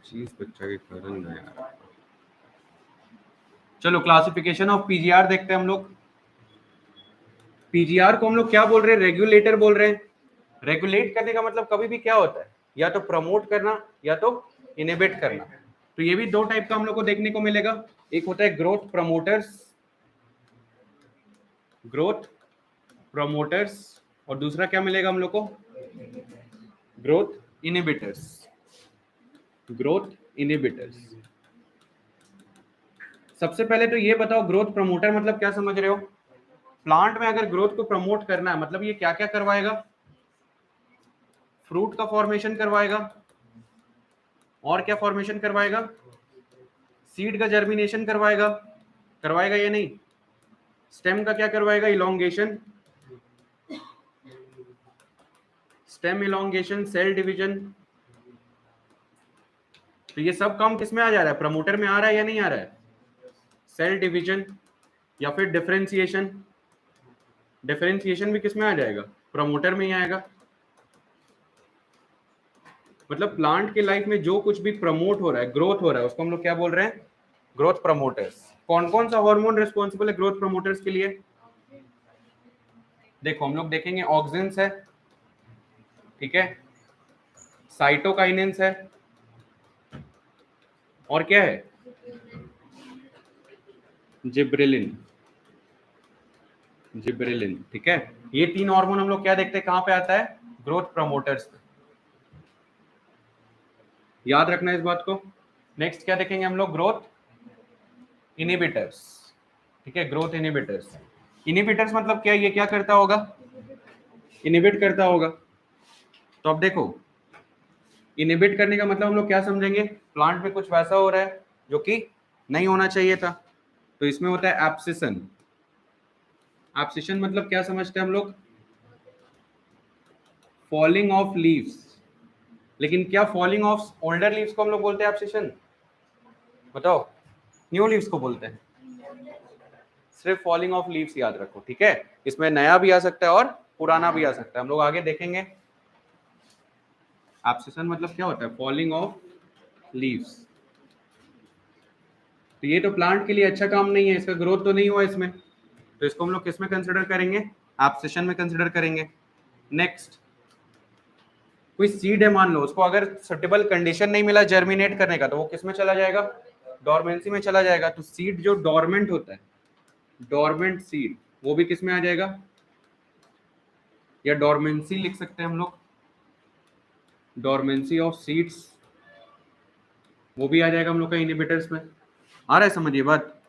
चीज बच्चा के कारण ना यार। चलो क्लासिफिकेशन ऑफ पीजीआर देखते हैं हम लोग। पीजीआर को हम लोग क्या बोल रहे हैं? रेगुलेटर बोल रहे हैं। रेगुलेट करने का मतलब कभी भी क्या होता है? या तो प्रमोट करना या तो इनहिबिट करना। तो ये भी दो टाइप का हम लोग को देखने को मिलेगा। एक होता है ग्रोथ प्रमोटर्स, ग्रोथ प्रमोटर्स, और दूसरा क्या मिलेगा हम लोग को? Growth inhibitors, growth inhibitors. सबसे पहले तो ये बताओ, ग्रोथ प्रमोटर मतलब क्या समझ रहे हो? प्लांट में अगर ग्रोथ को प्रमोट करना है, मतलब ये क्या क्या करवाएगा? फ्रूट का फॉर्मेशन करवाएगा, और क्या फॉर्मेशन करवाएगा? सीड का जर्मिनेशन करवाएगा, करवाएगा या नहीं? स्टेम का क्या करवाएगा? Elongation, stem elongation, cell division. तो ये सब काम किस में आ जा रहा है? प्रमोटर में आ रहा है या नहीं आ रहा है? सेल डिवीजन या फिर डिफरेंशिएशन। डिफरेंशिएशन भी किस में आ जाएगा? प्रमोटर में ही आएगा। मतलब प्लांट के लाइफ में जो कुछ भी प्रमोट हो रहा है, ग्रोथ हो रहा है, उसको हम लोग क्या बोल रहे हैं? Growth promoters. कौन कौन सा हार्मोन रिस्पॉन्सिबल है ग्रोथ प्रमोटर्स के लिए? देखो हम लोग देखेंगे, ऑक्सिन्स है, ठीक है, साइटोकाइनेंस है, और क्या है? जिब्रेलिन, जिब्रेलिन, ठीक है। ये तीन हार्मोन हम लोग क्या देखते हैं, कहां पे आता है? ग्रोथ प्रमोटर्स पे। याद रखना इस बात को। नेक्स्ट क्या देखेंगे हम लोग? ग्रोथ इनहिबिटर्स, ठीक है, ग्रोथ इनहिबिटर्स। इनहिबिटर्स मतलब क्या? ये क्या करता होगा? इनहिबिट करता होगा। तो अब देखो, इनहिबिट करने का मतलब हम लोग क्या समझेंगे? प्लांट में कुछ वैसा हो रहा है जो कि नहीं होना चाहिए था, तो इसमें होता है एब्सिशन। एब्सिशन मतलब क्या समझते हैं हम लोग? Falling of leaves. लेकिन क्या फॉलिंग ऑफ ओल्डर लीव्स को हम लोग बोलते हैं एब्सिशन? बताओ, न्यू लीव्स को बोलते हैं। सिर्फ फॉलिंग ऑफ लीव्स याद रखो, ठीक है। इसमें नया भी आ सकता है और पुराना भी आ सकता है, हम लोग आगे देखेंगे। एब्सिशन मतलब क्या होता है? Falling of leaves. तो ये तो प्लांट के लिए अच्छा काम नहीं है, इसका ग्रोथ तो नहीं हुआ इसमें, तो इसको हम लोग किस में कंसिडर करेंगे? एब्सेशन में कंसिडर करेंगे। नेक्स्ट, कोई सीड है मान लो, उसको अगर सुटेबल कंडीशन नहीं मिला जर्मिनेट करने का, तो वो किस में चला जाएगा? डोरमेंसी में चला जाएगा। तो सीड जो डोरमेंट होता है, डोरमेंट सीड, वो भी किस में आ जाएगा? या डोरमेंसी लिख सकते हैं हम लोग, डोरमेंसी ऑफ सीड्स, वो भी आ जाएगा हम लोग का इनहिबिटर्स में। आ रहा है समझ ये बात?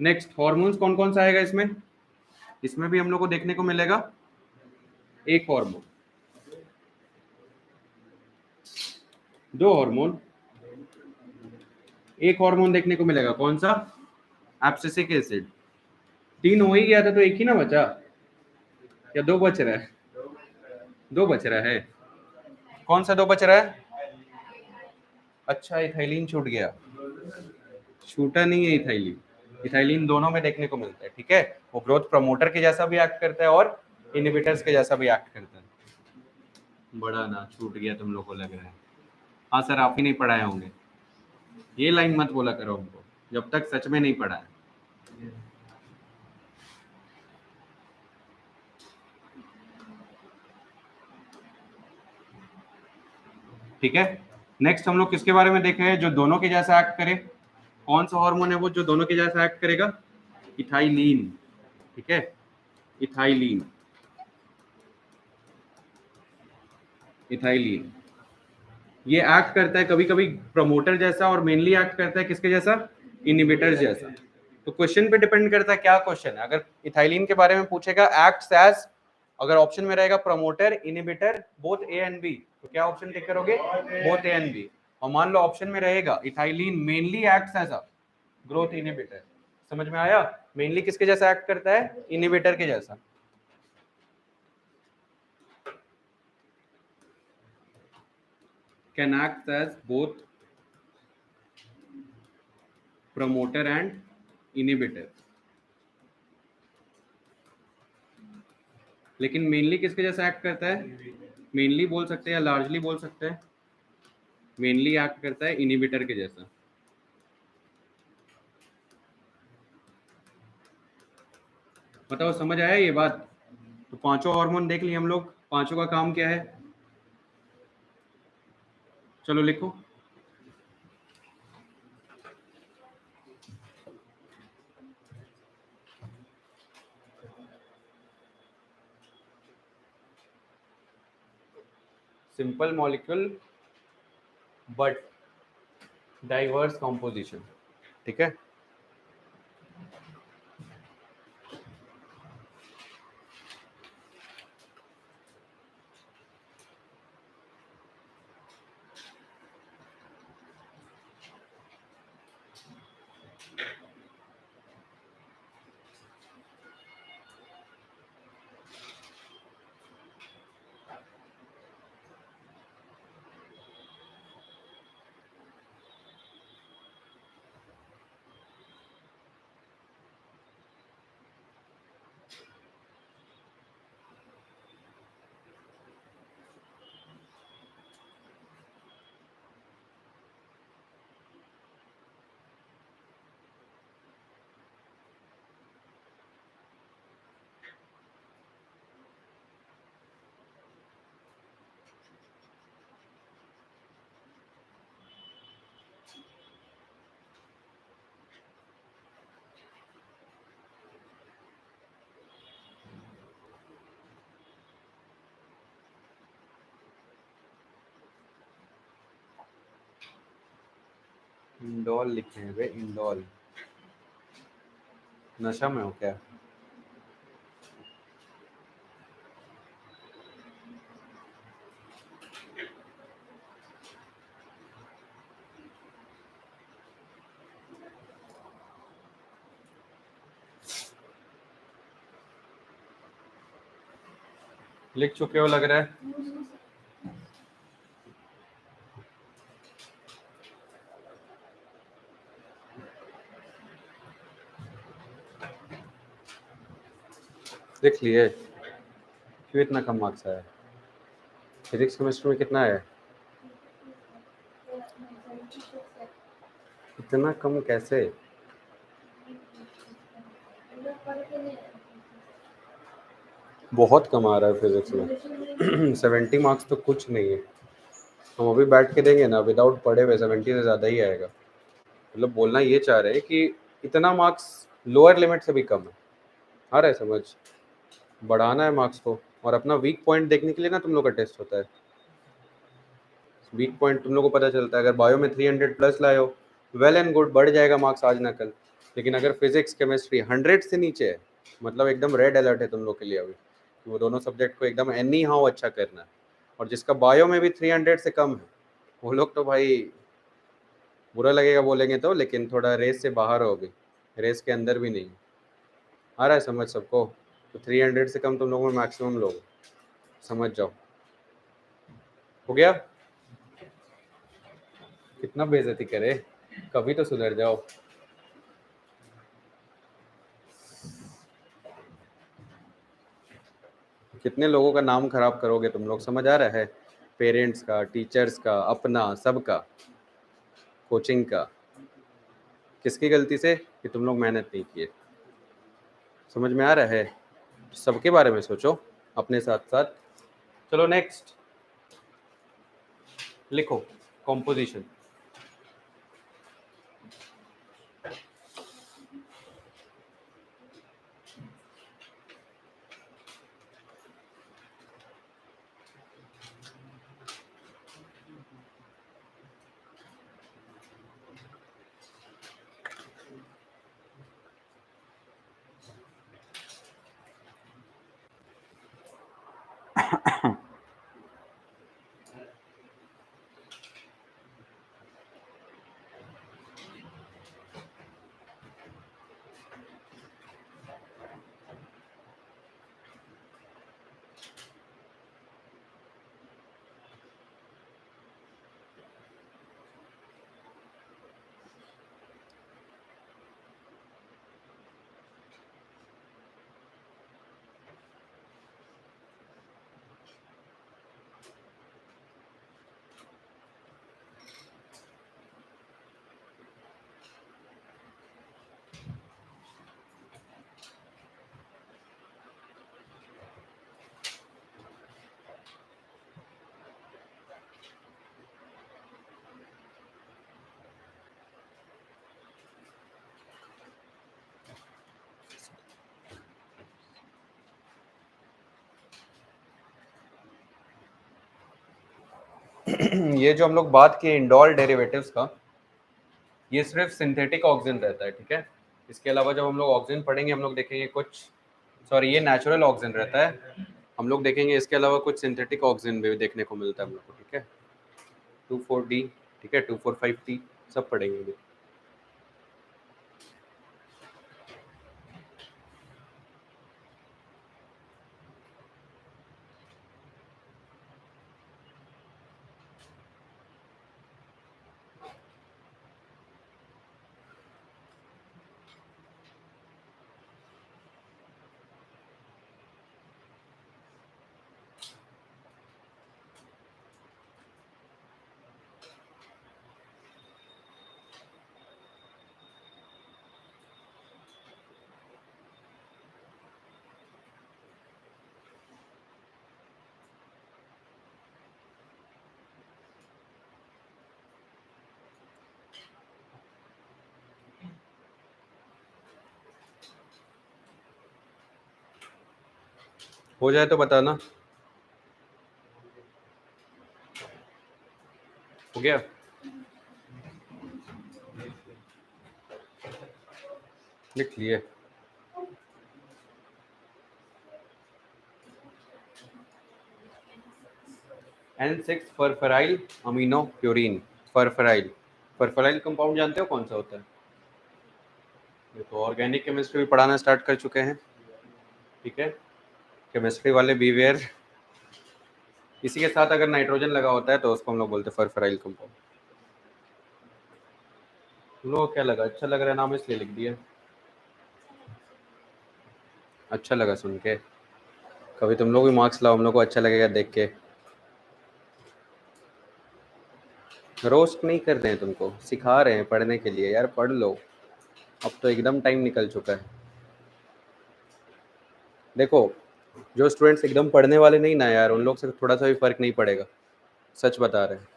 नेक्स्ट, हॉर्मोन्स कौन कौन सा आएगा इसमें? इसमें भी हम लोग को देखने को मिलेगा एक हार्मोन, दो हार्मोन, एक हार्मोन देखने को मिलेगा, कौन सा? Abscisic acid. तीन हो ही गया था, तो एक ही ना बचा, या दो बच रहा है? दो बच रहा है। कौन सा दो बच रहा है? अच्छा, इथाइलिन छूट गया। छूटा नहीं है इथाइलिन, इथाइलिन दोनों में देखने को मिलता है, ठीक है। वो ग्रोथ प्रमोटर के जैसा भी एक्ट करता है और इनहिबिटर्स के जैसा भी एक्ट करता है। बड़ा ना छूट गया तुम लोग को लग रहा है? हाँ सर, आप ही नहीं पढ़ाए होंगे, ये लाइन मत बोला करो हमको जब तक सच में नहीं पढ़ा है। ठीक है, नेक्स्ट हम लोग किसके बारे में देख रहे हैं जो दोनों के जैसा एक्ट करे? कौन सा हार्मोन है वो जो दोनों के जैसा एक्ट करेगा? इथाइलिन, ठीक है, इथाइलिन, इथाइलिन। ये एक्ट करता है कभी कभी प्रमोटर जैसा और मेनली एक्ट करता है किसके जैसा? इनहिबिटर जैसा। तो क्वेश्चन पे डिपेंड करता है क्या क्वेश्चन है। अगर इथाइलिन के बारे में पूछेगा एक्ट्स एज, अगर ऑप्शन में रहेगा promoter inhibitor both A and B, तो क्या ऑप्शन टिक करोगे? Both A and B. और मान लो ऑप्शन में रहेगा ethylene mainly acts as a growth inhibitor, समझ में आया? मेनली किसके जैसा एक्ट करता है? इनहिबिटर के जैसा। Can act as both promoter and inhibitor, लेकिन मेनली किसके जैसा एक्ट करता है? मेनली बोल सकते हैं या लार्जली बोल सकते हैं? मेनली एक्ट करता है इनहिबिटर के जैसा। बताओ समझ आया ये बात? तो पांचों हार्मोन देख लिए हम लोग, पांचों का काम क्या है? चलो लिखो। Simple molecule but diverse composition, ठीक है। इंडोल लिखे हैं वे, इंडोल। नशा में हो क्या? लिख चुके हो लग रहा है। लिख लिए? क्यों इतना कम मार्क्स आया? फिजिक्स केमिस्ट्री में कितना है? इतना कम कैसे? बहुत कम आ रहा है फिजिक्स में। 70 मार्क्स तो कुछ नहीं है। हम अभी बैठ के देंगे ना, विदाउट पढ़े हुए 70 से ज़्यादा ही आएगा। मतलब बोलना ये चाह रहे हैं कि इतना मार्क्स लोअर लिमिट से भी कम है। आ रहा है समझ? बढ़ाना है मार्क्स को, और अपना वीक पॉइंट देखने के लिए ना तुम लोग का टेस्ट होता है। वीक पॉइंट तुम लोग को पता चलता है। अगर बायो में 300 प्लस लाए हो, वेल एंड गुड, बढ़ जाएगा मार्क्स आज ना कल। लेकिन अगर फिजिक्स केमिस्ट्री 100 से नीचे है, मतलब एकदम रेड अलर्ट है तुम लोग के लिए अभी, कि वो दोनों सब्जेक्ट को एकदम एनी हाउ अच्छा करना है। और जिसका बायो में भी 300 से कम है, वो लोग तो भाई, बुरा लगेगा बोलेंगे तो, लेकिन थोड़ा रेस से बाहर हो अभी, रेस के अंदर भी नहीं। आ रहा है समझ सबको? तो 300 से कम तुम लोगों में मैक्सिमम लोग, समझ जाओ। हो गया? कितना बेइज्जती करे, कभी तो सुधर जाओ। कितने लोगों का नाम खराब करोगे तुम लोग, समझ आ रहा है? पेरेंट्स का, टीचर्स का, अपना, सबका, कोचिंग का। किसकी गलती से? कि तुम लोग मेहनत नहीं किए। समझ में आ रहा है? सबके बारे में सोचो अपने साथ साथ। चलो नेक्स्ट लिखो, कॉम्पोजिशन। ये जो हम लोग बात किए इंडोल डेरिवेटिव्स का, ये सिर्फ सिंथेटिक ऑक्सीजन रहता है, ठीक है। इसके अलावा जब हम लोग ऑक्सीजन पढ़ेंगे, हम लोग देखेंगे कुछ, सॉरी ये नेचुरल ऑक्सीजन रहता है, हम लोग देखेंगे इसके अलावा कुछ सिंथेटिक ऑक्सीजन भी देखने को मिलता है हम लोग को, ठीक है। 24D, ठीक है, 245T, सब पढ़ेंगे अभी। हो जाए तो बताना। हो गया? लिख लिए? N6 furfuryl amino purine. Furfuryl, furfuryl compound जानते हो कौन सा होता है? देखो, ऑर्गेनिक केमिस्ट्री भी पढ़ाना स्टार्ट कर चुके हैं, ठीक है। केमिस्ट्री वाले बीवेयर। इसी के साथ अगर नाइट्रोजन लगा होता है तो उसको हम लोग बोलते हैं फरफराइल कंपाउंड। तुम लोगों को क्या लगा, अच्छा लग रहा है नाम इसलिए लिख दिया? अच्छा लगा सुन के? कभी तुम लोग भी मार्क्स लाओ, हम लोग को अच्छा लगेगा देख के। रोस्ट नहीं कर रहे हैं तुमको, सिखा रहे हैं पढ़ने के लिए यार, पढ़ लो। अब तो एकदम टाइम निकल चुका है। देखो, जो स्टूडेंट्स एकदम पढ़ने वाले नहीं ना यार, उन लोग से थोड़ा सा भी फर्क नहीं पड़ेगा, सच बता रहे हैं।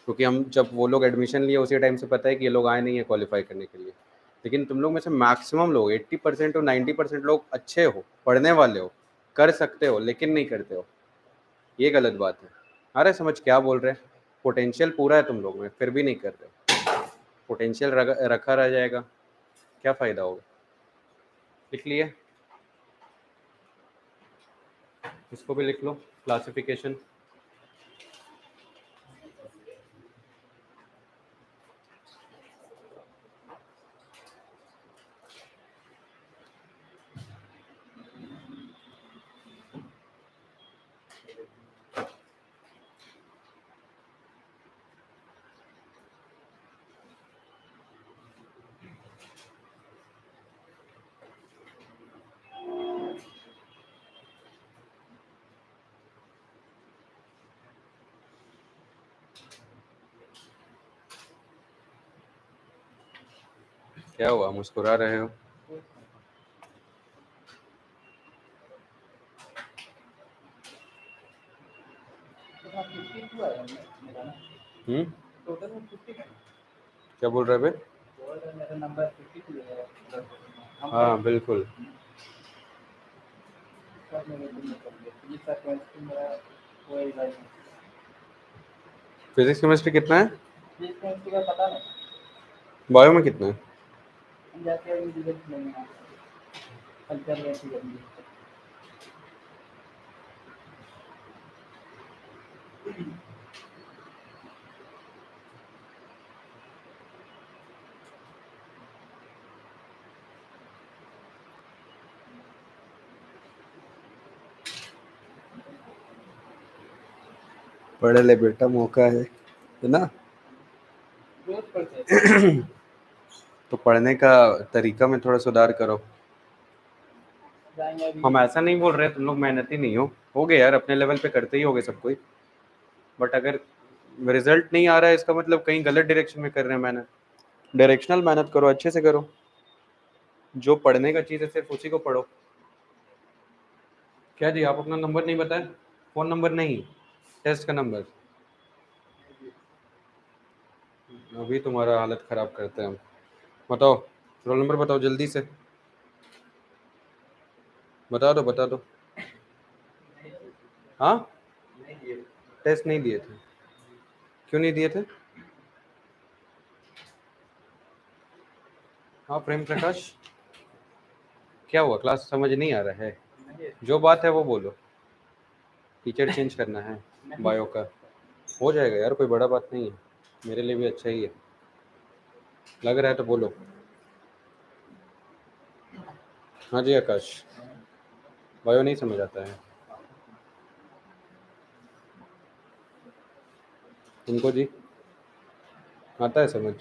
क्योंकि हम जब वो लोग एडमिशन लिए उसी टाइम से पता है कि ये लोग आए नहीं है क्वालिफाई करने के लिए। लेकिन तुम लोग में से मैक्सिमम लोग 80% और 90% लोग अच्छे हो, पढ़ने वाले हो, कर सकते हो, लेकिन नहीं करते हो। ये गलत बात है। अरे समझ क्या बोल रहे हैं, पोटेंशियल पूरा है तुम लोग में, फिर भी नहीं कर रहे। पोटेंशियल रखा रह जाएगा, क्या फ़ायदा होगा। लिख लिए, इसको भी लिख लो, क्लासिफिकेशन। क्या हुआ, मुस्कुरा रहे हो? हम्म, क्या बोल रहे हैं बे? हाँ बिल्कुल। फिजिक्स केमिस्ट्री कितना है? बायो में कितना है? पढ़ ले बेटा, मौका है ना। तो पढ़ने का तरीका में थोड़ा सुधार करो। हम ऐसा नहीं बोल रहे तुम लोग मेहनती नहीं हो गए यार, अपने लेवल पे करते ही होगे सब कोई। बट अगर रिजल्ट नहीं आ रहा है, इसका मतलब कहीं गलत डायरेक्शन में कर रहे हैं मेहनत। डायरेक्शनल मेहनत करो, अच्छे से करो। जो पढ़ने का चीज़ है सिर्फ उसी को पढ़ो। क्या जी, आप अपना नंबर नहीं बताए? फ़ोन नंबर नहीं, टेस्ट का नंबर। अभी तुम्हारा हालत ख़राब करते हैं हम। बताओ, रोल नंबर बताओ जल्दी से, बता दो बता दो। हाँ, टेस्ट नहीं दिए थे? क्यों नहीं दिए थे? हाँ प्रेम प्रकाश, क्या हुआ, क्लास समझ नहीं आ रहा है? जो बात है वो बोलो। टीचर चेंज करना है बायो का, हो जाएगा यार, कोई बड़ा बात नहीं है, मेरे लिए भी अच्छा ही है। लग रहा है तो बोलो। हाँ जी आकाश, बायो नहीं समझ आता है तुमको जी? आता है समझ?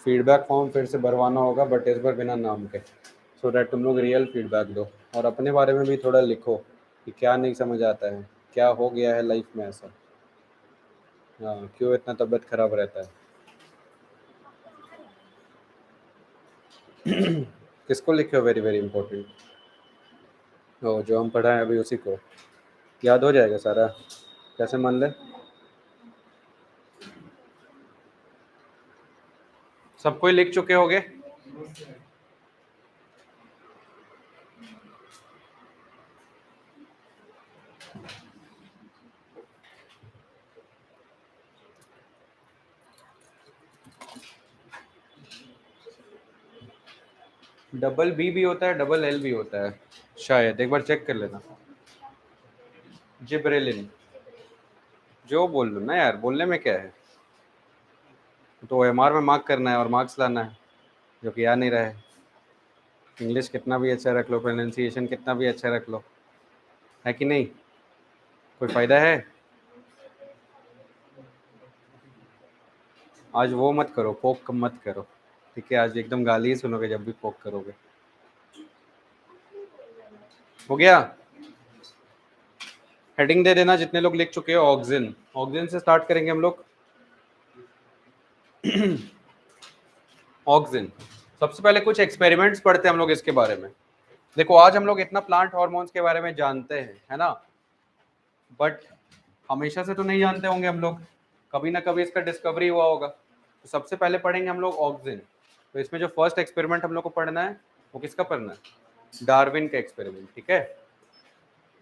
फीडबैक फॉर्म फिर से भरवाना होगा, बट इस बार बिना नाम के, सो डैट तुम लोग रियल फीडबैक दो। और अपने बारे में भी थोड़ा लिखो कि क्या नहीं समझ आता है, क्या हो गया है लाइफ में ऐसा। हाँ, क्यों इतना तबीयत खराब रहता है? किसको लिखे हो वेरी वेरी इंपॉर्टेंट? ओ, जो हम पढ़ा है अभी उसी को। याद हो जाएगा सारा, कैसे मान ले? सब कोई लिख चुके होगे? डबल बी भी होता है, डबल एल भी होता है शायद, एक बार चेक कर लेना। जिब्रेलिन, जो बोल लो ना यार, बोलने में क्या है। तो एमआर में मार्क करना है और मार्क्स लाना है, जो कि आ नहीं रहा है। इंग्लिश कितना भी अच्छा रख लो, प्रोनाउंसिएशन कितना भी अच्छा रख लो, है कि नहीं, कोई फ़ायदा है? आज वो मत करो, पोक मत करो, ठीक है? आज एकदम गाली ही सुनोगे जब भी पोक करोगे। हो गया? हेडिंग दे देना जितने लोग लिख चुके हैं। ऑक्सिन, ऑक्सिन से स्टार्ट करेंगे हम लोग। ऑक्सिन, सबसे पहले कुछ एक्सपेरिमेंट्स पढ़ते हैं हम लोग इसके बारे में। देखो आज हम लोग इतना प्लांट हार्मोन्स के बारे में जानते हैं, है ना, बट हमेशा से तो नहीं जानते होंगे हम लोग, कभी ना कभी इसका डिस्कवरी हुआ होगा। तो सबसे पहले पढ़ेंगे हम लोग ऑक्सिन। तो इसमें जो फर्स्ट एक्सपेरिमेंट हम लोग को पढ़ना है वो किसका पढ़ना है? डार्विन का एक्सपेरिमेंट, ठीक है।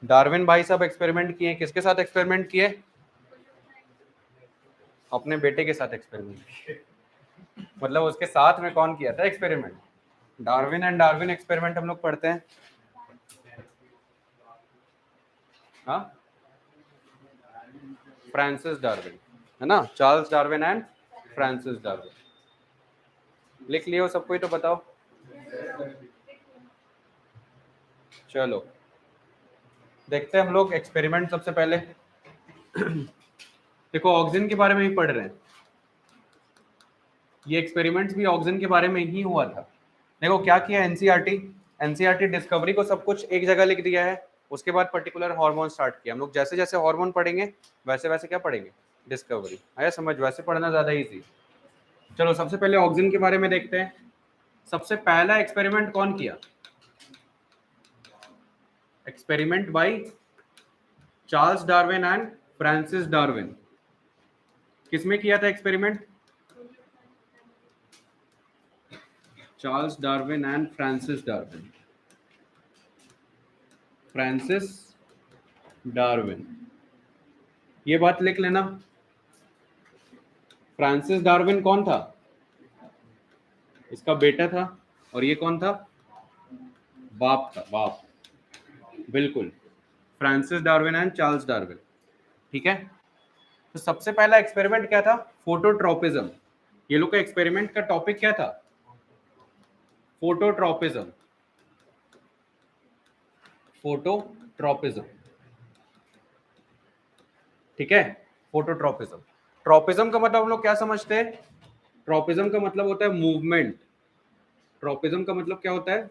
डार्विन भाई साहब एक्सपेरिमेंट किए, किसके साथ एक्सपेरिमेंट किए? अपने बेटे के साथ एक्सपेरिमेंट किए। मतलब उसके साथ में कौन किया था experiment? Darwin and Darwin experiment हम लोग पढ़ते हैं। हाँ, फ्रांसिस डार्विन, है ना, Charles Darwin and Francis Darwin. लिख लियो सब कोई तो बताओ। चलो देखते हैं हम लोग एक्सपेरिमेंट। सबसे पहले देखो ऑक्सिन के बारे में ही पढ़ रहे हैं, ये एक्सपेरिमेंट्स भी ऑक्सिन के बारे में ही हुआ था। देखो क्या किया एनसीईआरटी, एनसीईआरटी डिस्कवरी को सब कुछ एक जगह लिख दिया है, उसके बाद पर्टिकुलर हार्मोन स्टार्ट किया। हम लोग जैसे जैसे हार्मोन पढ़ेंगे वैसे वैसे क्या पढ़ेंगे? डिस्कवरी। आया समझ? वैसे पढ़ना ज्यादा इजी। चलो सबसे पहले ऑक्सिन के बारे में देखते हैं। सबसे पहला एक्सपेरिमेंट कौन किया? Experiment by Charles Darwin and Francis Darwin. किसमें किया था experiment? Charles Darwin and Francis Darwin. Francis Darwin, ये बात लिख लेना। फ्रांसिस डार्विन कौन था? इसका बेटा था। और ये कौन था? बाप था, बाप। बिल्कुल, Francis Darwin and Charles Darwin, ठीक है। तो सबसे पहला एक्सपेरिमेंट क्या था? फोटोट्रोपिज्म। ये लोग का एक्सपेरिमेंट का टॉपिक क्या था? फोटोट्रोपिज्म। फोटोट्रोपिज्म, ठीक है। फोटोट्रोपिज्म, ट्रोपिज्म का मतलब हम लोग क्या समझते हैं? ट्रोपिज्म का मतलब होता है मूवमेंट। ट्रोपिज्म का मतलब क्या होता है?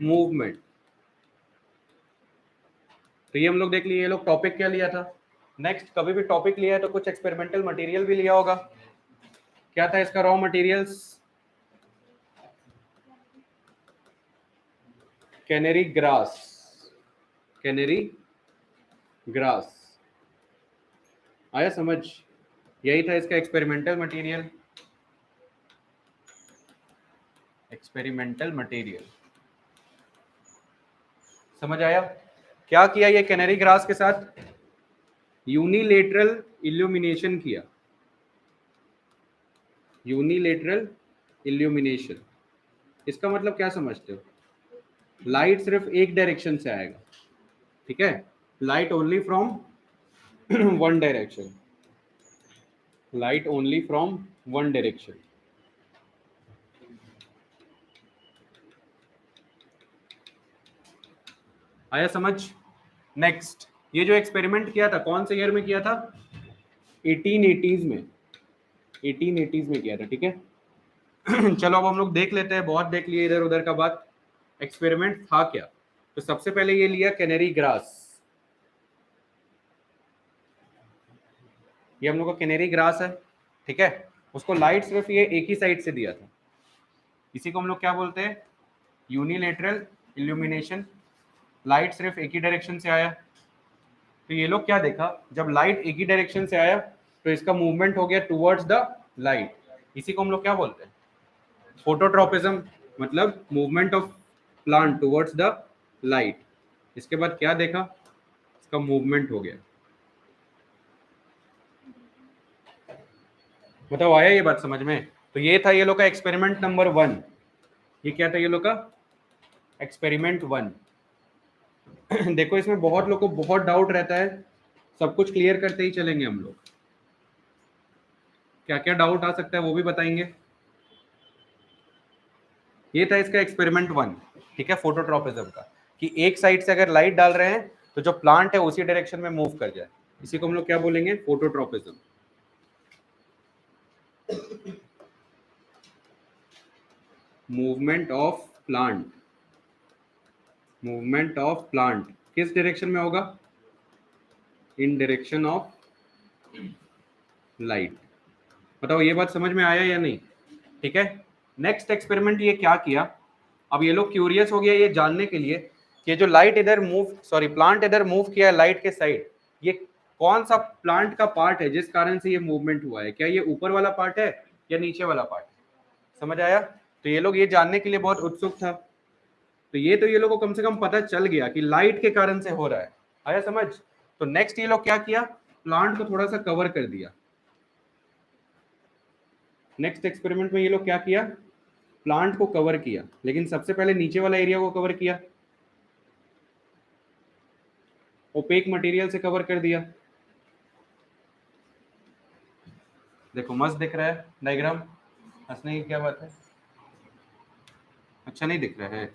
मूवमेंट। तो ये हम लोग देख लिए, ये लोग टॉपिक क्या लिया था। नेक्स्ट, कभी भी टॉपिक लिया है तो कुछ एक्सपेरिमेंटल मटेरियल भी लिया होगा। क्या था इसका raw materials? Canary grass, canary grass. आया समझ? यही था इसका एक्सपेरिमेंटल मटेरियल। एक्सपेरिमेंटल मटेरियल समझ आया? क्या किया ये कैनेरी ग्रास के साथ? यूनिलेटरल इल्यूमिनेशन किया। यूनिलेटरल इल्यूमिनेशन, इसका मतलब क्या समझते हो? लाइट सिर्फ एक डायरेक्शन से आएगा, ठीक है। Light only from one direction, light only from one direction. आया समझ? नेक्स्ट, ये जो एक्सपेरिमेंट किया था कौन से ईयर में किया था? 1880s में, 1880s में किया था, ठीक है। चलो अब हम लोग देख लेते हैं, बहुत देख लिए इधर उधर का बात। एक्सपेरिमेंट था क्या? तो सबसे पहले ये लिया कैनेरी ग्रास। ये हम लोग का कैनेरी ग्रास है, ठीक है। उसको लाइट सिर्फ ये एक ही साइड से दिया था, इसी को हम लोग क्या बोलते हैं? Unilateral illumination. लाइट सिर्फ एक ही डायरेक्शन से आया। तो ये लोग क्या देखा, जब लाइट एक ही डायरेक्शन से आया तो इसका मूवमेंट हो गया टुवर्ड्स द लाइट। इसी को हम लोग क्या बोलते हैं? फोटोट्रोपिज्म, मतलब movement of plant towards the light. इसके बाद क्या देखा? इसका मूवमेंट हो गया। बताओ आया ये बात समझ में? तो ये था ये लोग का एक्सपेरिमेंट नंबर 1। ये क्या था ये लोग का? एक्सपेरिमेंट 1। देखो इसमें बहुत लोग को बहुत डाउट रहता है, सब कुछ क्लियर करते ही चलेंगे हम लोग। क्या क्या डाउट आ सकता है वो भी बताएंगे। ये था इसका एक्सपेरिमेंट 1, ठीक है, फोटोट्रोपिज्म का, कि एक साइड से अगर लाइट डाल रहे हैं तो जो प्लांट है उसी डायरेक्शन में मूव कर जाए। इसी को हम लोग क्या बोलेंगे? Phototropism. Movement of plant, movement of plant किस डायरेक्शन में होगा? इन डायरेक्शन ऑफ लाइट। बताओ ये बात समझ में आया या नहीं? ठीक है, नेक्स्ट एक्सपेरिमेंट ये क्या किया, अब ये लोग क्यूरियस हो गया ये जानने के लिए कि जो लाइट इधर मूव, सॉरी प्लांट इधर मूव किया है लाइट के साइड, ये कौन सा प्लांट का पार्ट है जिस कारण से ये मूवमेंट हुआ है? क्या ये ऊपर वाला पार्ट है या नीचे वाला पार्ट? समझ आया? तो ये लोग ये जानने के लिए बहुत उत्सुक था। तो ये लोग को कम से कम पता चल गया कि लाइट के कारण से हो रहा है। आया समझ? तो नेक्स्ट ये लोग क्या किया, प्लांट को थोड़ा सा कवर कर दिया। नेक्स्ट एक्सपेरिमेंट में ये लोग क्या किया, प्लांट को कवर किया, लेकिन सबसे पहले नीचे वाला एरिया को कवर किया, ओपेक मटेरियल से कवर कर दिया। देखो मस्त दिख रहा है डायग्राम, हंसने की क्या बात है? अच्छा नहीं दिख रहा है?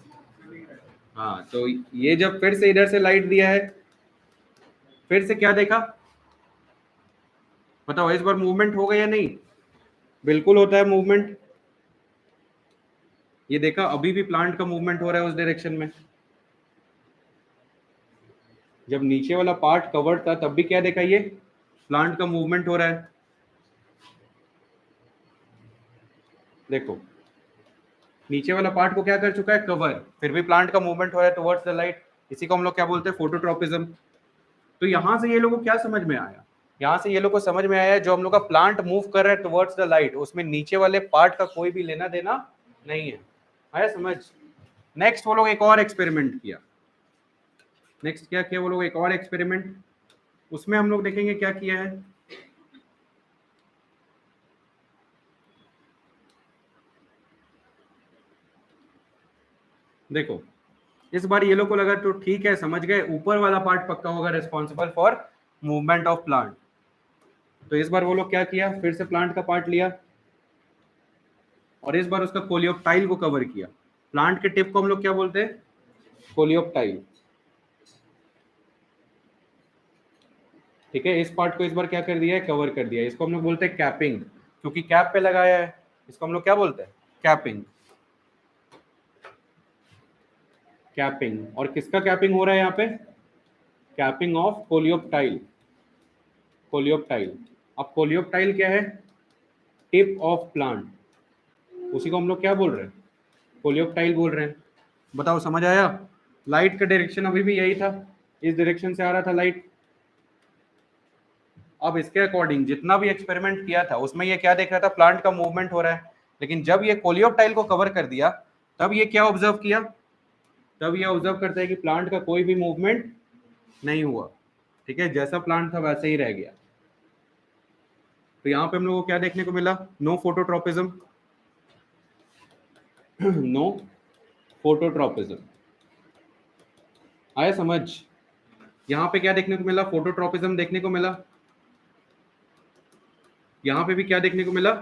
हाँ, तो ये जब फिर से इधर से लाइट दिया है, फिर से क्या देखा बताओ, इस बार मूवमेंट होगा या नहीं? बिल्कुल होता है मूवमेंट। ये देखा अभी भी प्लांट का मूवमेंट हो रहा है उस डायरेक्शन में। जब नीचे वाला पार्ट कवर्ड था तब भी क्या देखा, ये प्लांट का मूवमेंट हो रहा है। देखो नीचे वाला पार्ट को क्या कर चुका है, कवर, फिर भी प्लांट का मूवमेंट हो रहा है टुवर्ड्स द लाइट। इसी को हम लोग क्या बोलते हैं, फोटोट्रोपिज्म। तो यहां से ये लोगों को क्या समझ में आया, यहाँ से ये लोग को समझ में आया जो हम लोग का प्लांट मूव कर रहा है टुवर्ड्स द लाइट, उसमें नीचे वाले पार्ट का कोई भी लेना देना नहीं है। आया समझ? नेक्स्ट वो लोग एक और एक्सपेरिमेंट किया। नेक्स्ट क्या किया वो लोग, एक और एक्सपेरिमेंट, उसमें हम लोग देखेंगे क्या किया है। देखो इस बार ये लोग को लगा तो ठीक है, समझ गए, ऊपर वाला पार्ट पक्का होगा responsible for movement of plant. तो इस बार वो लोग क्या किया, फिर से प्लांट का पार्ट लिया और इस बार उसका कोलियोप्टाइल को कवर किया। प्लांट के टिप को हम लोग क्या बोलते हैं, कोलियोप्टाइल। ठीक है, इस पार्ट को इस बार क्या कर दिया है, कवर कर दिया है। इसको हम लोग बोलते हैं कैपिंग, क्योंकि कैप पे लगाया है, इसको हम लोग क्या बोलते हैं, कैपिंग। कैपिंग, और किसका कैपिंग हो रहा है यहाँ पे, कैपिंग ऑफ कोलियोप्टाइल। कोलियोप्टाइल, अब कोलियोप्टाइल क्या है, टिप ऑफ प्लांट, उसी को हम लोग क्या बोल रहे हैं, कोलियोप्टाइल बोल रहे हैं। बताओ समझ आया? लाइट का डायरेक्शन अभी भी यही था, इस डायरेक्शन से आ रहा था लाइट। अब इसके अकॉर्डिंग जितना भी एक्सपेरिमेंट किया था उसमें ये क्या देख रहा था, प्लांट का मूवमेंट हो रहा है। लेकिन जब ये कोलियोप्टाइल को कवर कर दिया तब ये क्या ऑब्जर्व किया, तब ये ऑब्जर्व करता है कि प्लांट का कोई भी मूवमेंट नहीं हुआ। ठीक है, जैसा प्लांट था वैसे ही रह गया। तो यहाँ पे हम लोग को क्या देखने को मिला, नो फोटोट्रोपिज्म। No phototropism. आया समझ? यहाँ पे क्या देखने को मिला, फोटोट्रोपिज्म देखने को मिला। यहाँ पे भी क्या देखने को मिला,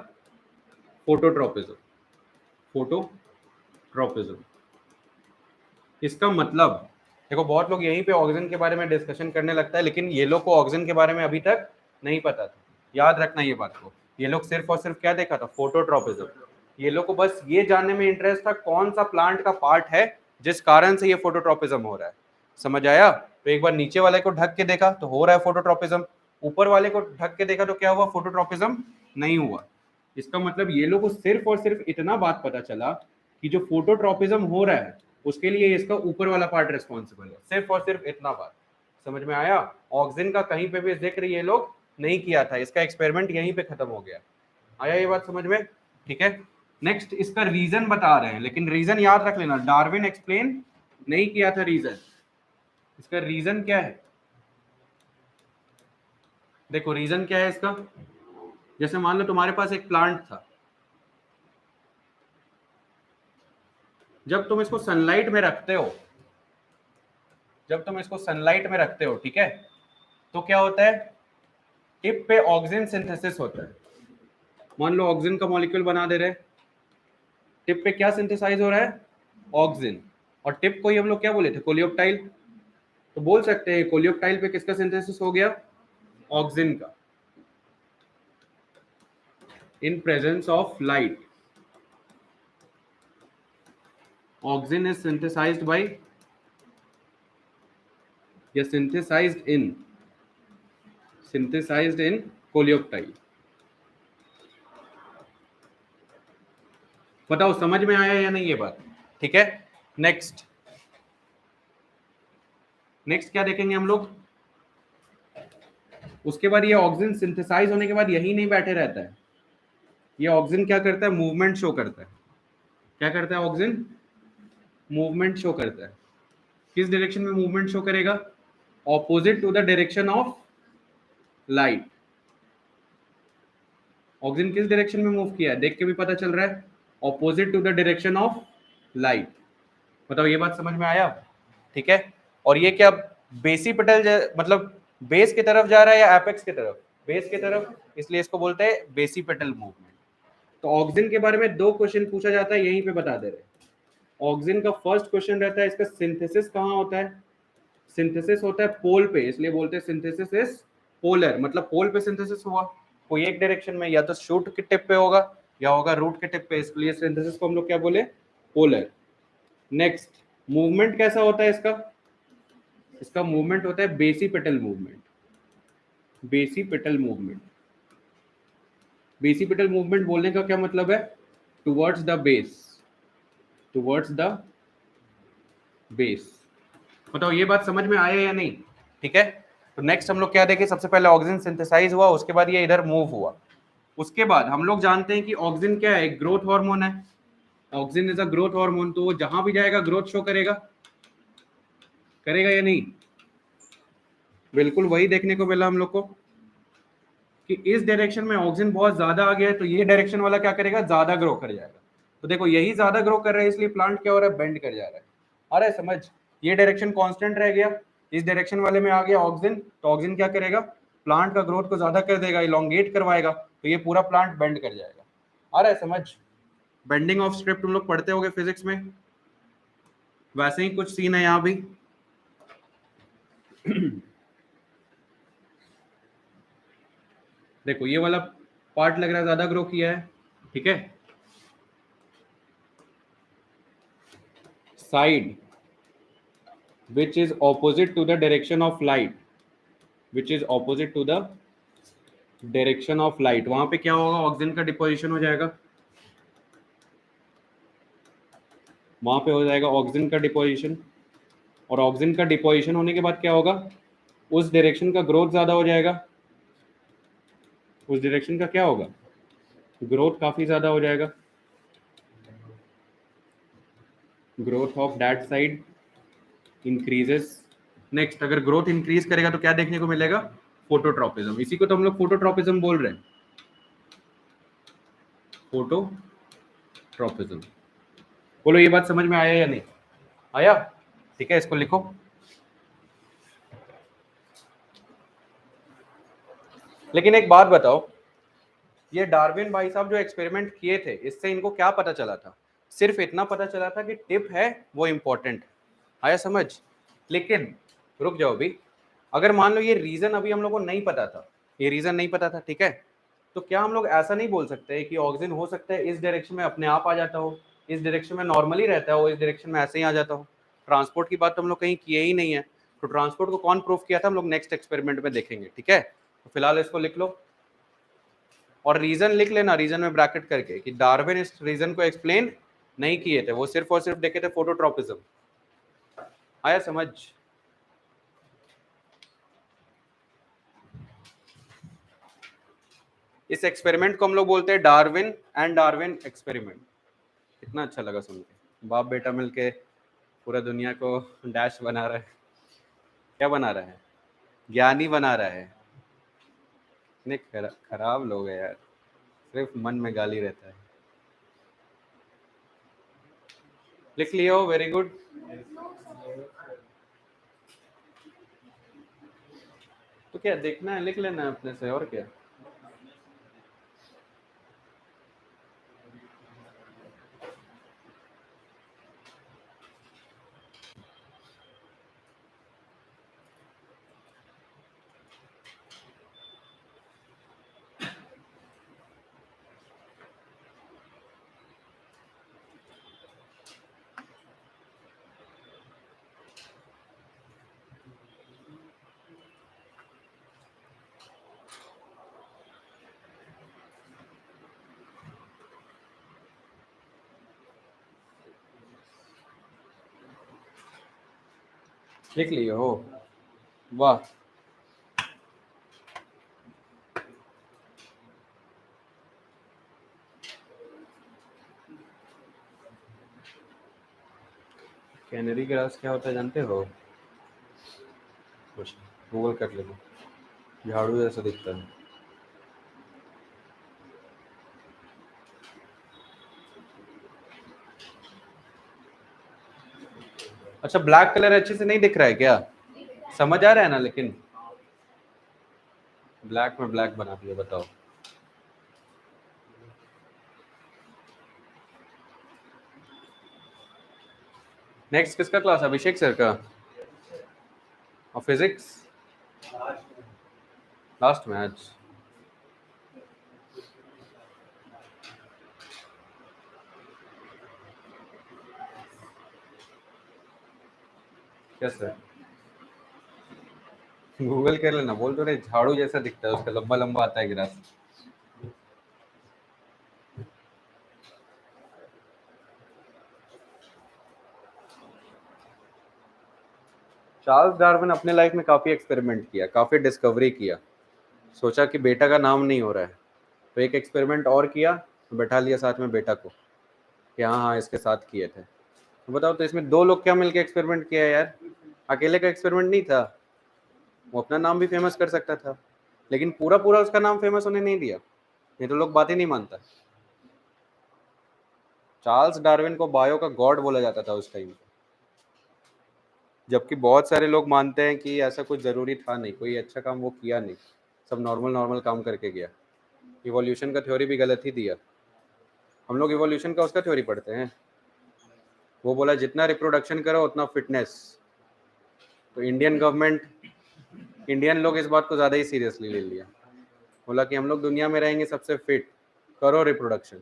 फोटोट्रोपिज्म। फोटोट्रोपिज्म, इसका मतलब देखो बहुत लोग यहीं पे ऑक्सीजन के बारे में डिस्कशन करने लगता है, लेकिन ये लोग को ऑक्सीजन के बारे में अभी तक नहीं पता था। याद रखना ये बात को, ये लोग सिर्फ और सिर्फ क्या देखा था, फोटोट्रोपिज्म। ये लोग को बस ये जानने में इंटरेस्ट था कौन सा प्लांट का पार्ट है जिस कारण से ये फोटोट्रोपिज्म हो रहा है। समझ आया? तो एक बार नीचे वाले को ढक के देखा तो हो रहा है फोटोट्रोपिज्म, ऊपर वाले को ढक के देखा तो क्या हुआ, फोटोट्रोपिज्म नहीं हुआ। इसका मतलब ये लोग को सिर्फ और सिर्फ इतना बात पता चला कि जो फोटोट्रोपिज्म हो रहा है उसके लिए इसका ऊपर वाला पार्ट रिस्पॉन्सिबल है, सिर्फ और सिर्फ इतना बात। समझ में आया? ऑक्सीजन का कहीं पे भी जिक्र ये लोग नहीं किया था, इसका एक्सपेरिमेंट यहीं पे खत्म हो गया। आया ये बात समझ में? ठीक है, नेक्स्ट इसका रीजन बता रहे हैं, लेकिन रीजन याद रख लेना, डार्विन एक्सप्लेन नहीं किया था रीजन। इसका रीजन क्या है, देखो रीजन क्या है इसका। जैसे मान लो तुम्हारे पास एक प्लांट था, जब तुम इसको सनलाइट में रखते हो, जब तुम इसको सनलाइट में रखते हो, ठीक है, तो क्या होता है, टिप पे ऑक्सीजन सिंथेसिस होता है। मान लो ऑक्सीजन का मॉलिक्यूल बना दे रहे, टिप पे क्या सिंथेसाइज हो रहा है, ऑक्सीजन। और टिप को ही हम लोग क्या बोले थे, कोलियोप्टाइल। तो बोल सकते हैं कोलियोप्टाइल पे किसका सिंथेसिस हो गया, ऑक्सीजन का, in presence of light. Oxygen is synthesized by या synthesized in synthesized in coleoptile. बताओ समझ में आया या नहीं ये बात? ठीक है, नेक्स्ट नेक्स्ट क्या देखेंगे हम लोग? उसके बाद ये ऑक्सीजन सिंथेसाइज होने के बाद यही नहीं बैठे रहता है, ये ऑक्सीजन क्या करता है? मूवमेंट शो करता है। क्या करता है ऑक्सीजन? मूवमेंट शो करता है। किस डायरेक्शन में मूवमेंट शो करेगा? Opposite to the direction of light. Oxygen किस डायरेक्शन में मूव किया है देख के भी पता चल रहा है, opposite to the direction of light. बताओ ये बात समझ में आया? ठीक है, और ये क्या बेसिपिटल मतलब बेस की तरफ जा रहा है या एपेक्स की तरफ? बेस की तरफ, इसलिए इसको बोलते हैं बेसिपिटल मूवमेंट। तो ऑक्सीजन के बारे में 2 क्वेश्चन पूछा जाता है, यहीं पे बता दे रहे। ऑक्सीजन का फर्स्ट क्वेश्चन रहता है इसका सिंथेसिस कहाँ होता है? सिंथेसिस होता है पोल पे, इसलिए बोलते हैं सिंथेसिस इज पोलर, मतलब पोल पे सिंथेसिस हुआ कोई एक डायरेक्शन में, या तो शूट के टिप पे होगा या होगा रूट के टिप पे, इसलिए सिंथेसिस को हम लोग क्या बोले? पोलर। नेक्स्ट, मूवमेंट कैसा होता है इसका? इसका मूवमेंट होता है basipetal movement. Basipetal movement, basipetal movement बोलने का क्या मतलब है? Towards the base, towards the base. बताओ ये बात समझ में आया या नहीं? ठीक है, तो नेक्स्ट हम लोग क्या देखें? सबसे पहले ऑक्सीजन सिंथेसाइज हुआ, उसके बाद ये इधर मूव हुआ। उसके बाद हम लोग जानते हैं कि ऑक्सीजन क्या है? एक ग्रोथ हार्मोन है। Oxygen is a growth hormone, तो वो जहां भी जाएगा ग्रोथ शो करेगा, करेगा या नहीं? बिल्कुल वही देखने को मिला हम लोग को कि इस डायरेक्शन में ऑक्सीजन बहुत ज्यादा आ गया है, तो ये डायरेक्शन वाला क्या करेगा? ज्यादा ग्रो कर जाएगा। तो देखो यही ज्यादा ग्रो कर रहा है, इसलिए प्लांट क्या हो रहा है? बेंड कर जा रहा है। अरे समझ, ये डायरेक्शन कांस्टेंट रह गया, इस डायरेक्शन वाले में आ गया ऑक्सीजन, तो ऑक्सीजन क्या करेगा? प्लांट का ग्रोथ को ज्यादा कर देगा, इलोंगेट करवाएगा, तो ये पूरा प्लांट बेंड कर जाएगा। अरे समझ, बेंडिंग ऑफ स्ट्रिप तुम लोग पढ़ते होगे फिजिक्स में, वैसे ही कुछ सीन है यहाँ भी। देखो ये वाला पार्ट लग रहा है ज्यादा ग्रो किया है, ठीक है। Side which is opposite to the direction of light, which is opposite to the direction of light, वहां पे क्या होगा? ऑक्सीजन का डिपोजिशन हो जाएगा, वहां पे हो जाएगा ऑक्सीजन का डिपोजिशन। और ऑक्सीजन का डिपोजिशन होने के बाद क्या होगा? उस डायरेक्शन का ग्रोथ ज्यादा हो जाएगा, उस डायरेक्शन का क्या होगा? ग्रोथ काफी ज्यादा हो जाएगा, growth of that side increases. Next, अगर ग्रोथ इंक्रीज करेगा तो क्या देखने को मिलेगा? फोटोट्रॉपिज्म। इसी को तो हम लोग फोटोट्रॉपिज्म बोल रहे हैं, फोटोट्रॉपिज्म। बोलो ये बात समझ में आया या नहीं आया? ठीक है, इसको लिखो। लेकिन एक बात बताओ, ये डार्विन भाई साहब जो एक्सपेरिमेंट किए थे, इससे इनको क्या पता चला था? सिर्फ इतना पता चला था कि टिप है वो इंपॉर्टेंट। आया समझ? लेकिन रुक जाओ भी, अगर मान लो ये रीजन अभी हम लोग को नहीं पता था, ये रीजन नहीं पता था, ठीक है, तो क्या हम लोग ऐसा नहीं बोल सकते कि ऑक्सीजन हो सकता है इस डायरेक्शन में अपने आप आ जाता हो, इस डायरेक्शन में नॉर्मली रहता हो, इस डायरेक्शन में ऐसे ही आ जाता हो? ट्रांसपोर्ट की बात तो हम लोग कहीं किए ही नहीं है, तो ट्रांसपोर्ट को कौन प्रूफ किया था हम लोग नेक्स्ट एक्सपेरिमेंट में देखेंगे, ठीक है। तो फिलहाल इसको लिख लो और रीजन लिख लेना, रीजन में ब्रैकेट करके, कि डार्विन इस रीजन को एक्सप्लेन नहीं किए थे, वो सिर्फ और सिर्फ देखे थे फोटोट्रॉपिज्म। आया समझ? इस एक्सपेरिमेंट को हम लोग बोलते हैं डार्विन एंड डार्विन एक्सपेरिमेंट। कितना अच्छा लगा सुन के, बाप बेटा मिलके पूरा दुनिया को डैश बना रहा है। क्या बना रहा है? ज्ञानी बना रहा है। इतने खराब लोग हैं यार, सिर्फ मन में गाली रहता है। लिख लियो, वेरी गुड। तो क्या देखना है लिख लेना है अपने से, और क्या। लिख लिए हो, वाह। कैनरी ग्रास क्या होता है जानते हो? कुछ गूगल कर लेना, झाड़ू जैसा दिखता है। अच्छा, ब्लैक कलर अच्छे से नहीं दिख रहा है क्या? समझ आ रहा है ना? लेकिन ब्लैक में ब्लैक बना दिया, बताओ। नेक्स्ट किसका क्लास? अभिषेक सर का। और फिजिक्स लास्ट में आज। कैसे? गूगल कर लेना, बोल तो रहे झाड़ू जैसा दिखता है, उसका लंबा लंबा आता है ग्रास। चार्ल्स डार्विन अपने लाइफ में काफी एक्सपेरिमेंट किया, काफी डिस्कवरी किया। सोचा कि बेटा का नाम नहीं हो रहा है, तो एक एक्सपेरिमेंट और किया, तो बैठा लिया साथ में बेटा को कि हाँ हाँ इसके साथ किए थे। तो बताओ, तो इसमें दो लोग क्या मिलके एक्सपेरिमेंट किया है यार? अकेले का एक्सपेरिमेंट नहीं था। वो अपना नाम भी फेमस कर सकता था, लेकिन पूरा पूरा उसका नाम फेमस होने नहीं दिया, नहीं तो लोग बात ही नहीं मानता। चार्ल्स डार्विन को बायो का गॉड बोला जाता था उस टाइम, जबकि बहुत सारे लोग मानते हैं कि ऐसा कुछ ज़रूरी था नहीं, कोई अच्छा काम वो किया नहीं, सब नॉर्मल नॉर्मल काम करके गया। इवोल्यूशन का थ्योरी भी गलत ही दिया। हम लोग इवोल्यूशन का उसका थ्योरी पढ़ते हैं, वो बोला जितना रिप्रोडक्शन करो उतना फिटनेस। तो इंडियन लोग इस बात को ज़्यादा ही सीरियसली ले लिया, बोला कि हम लोग दुनिया में रहेंगे सबसे फिट, करो रिप्रोडक्शन।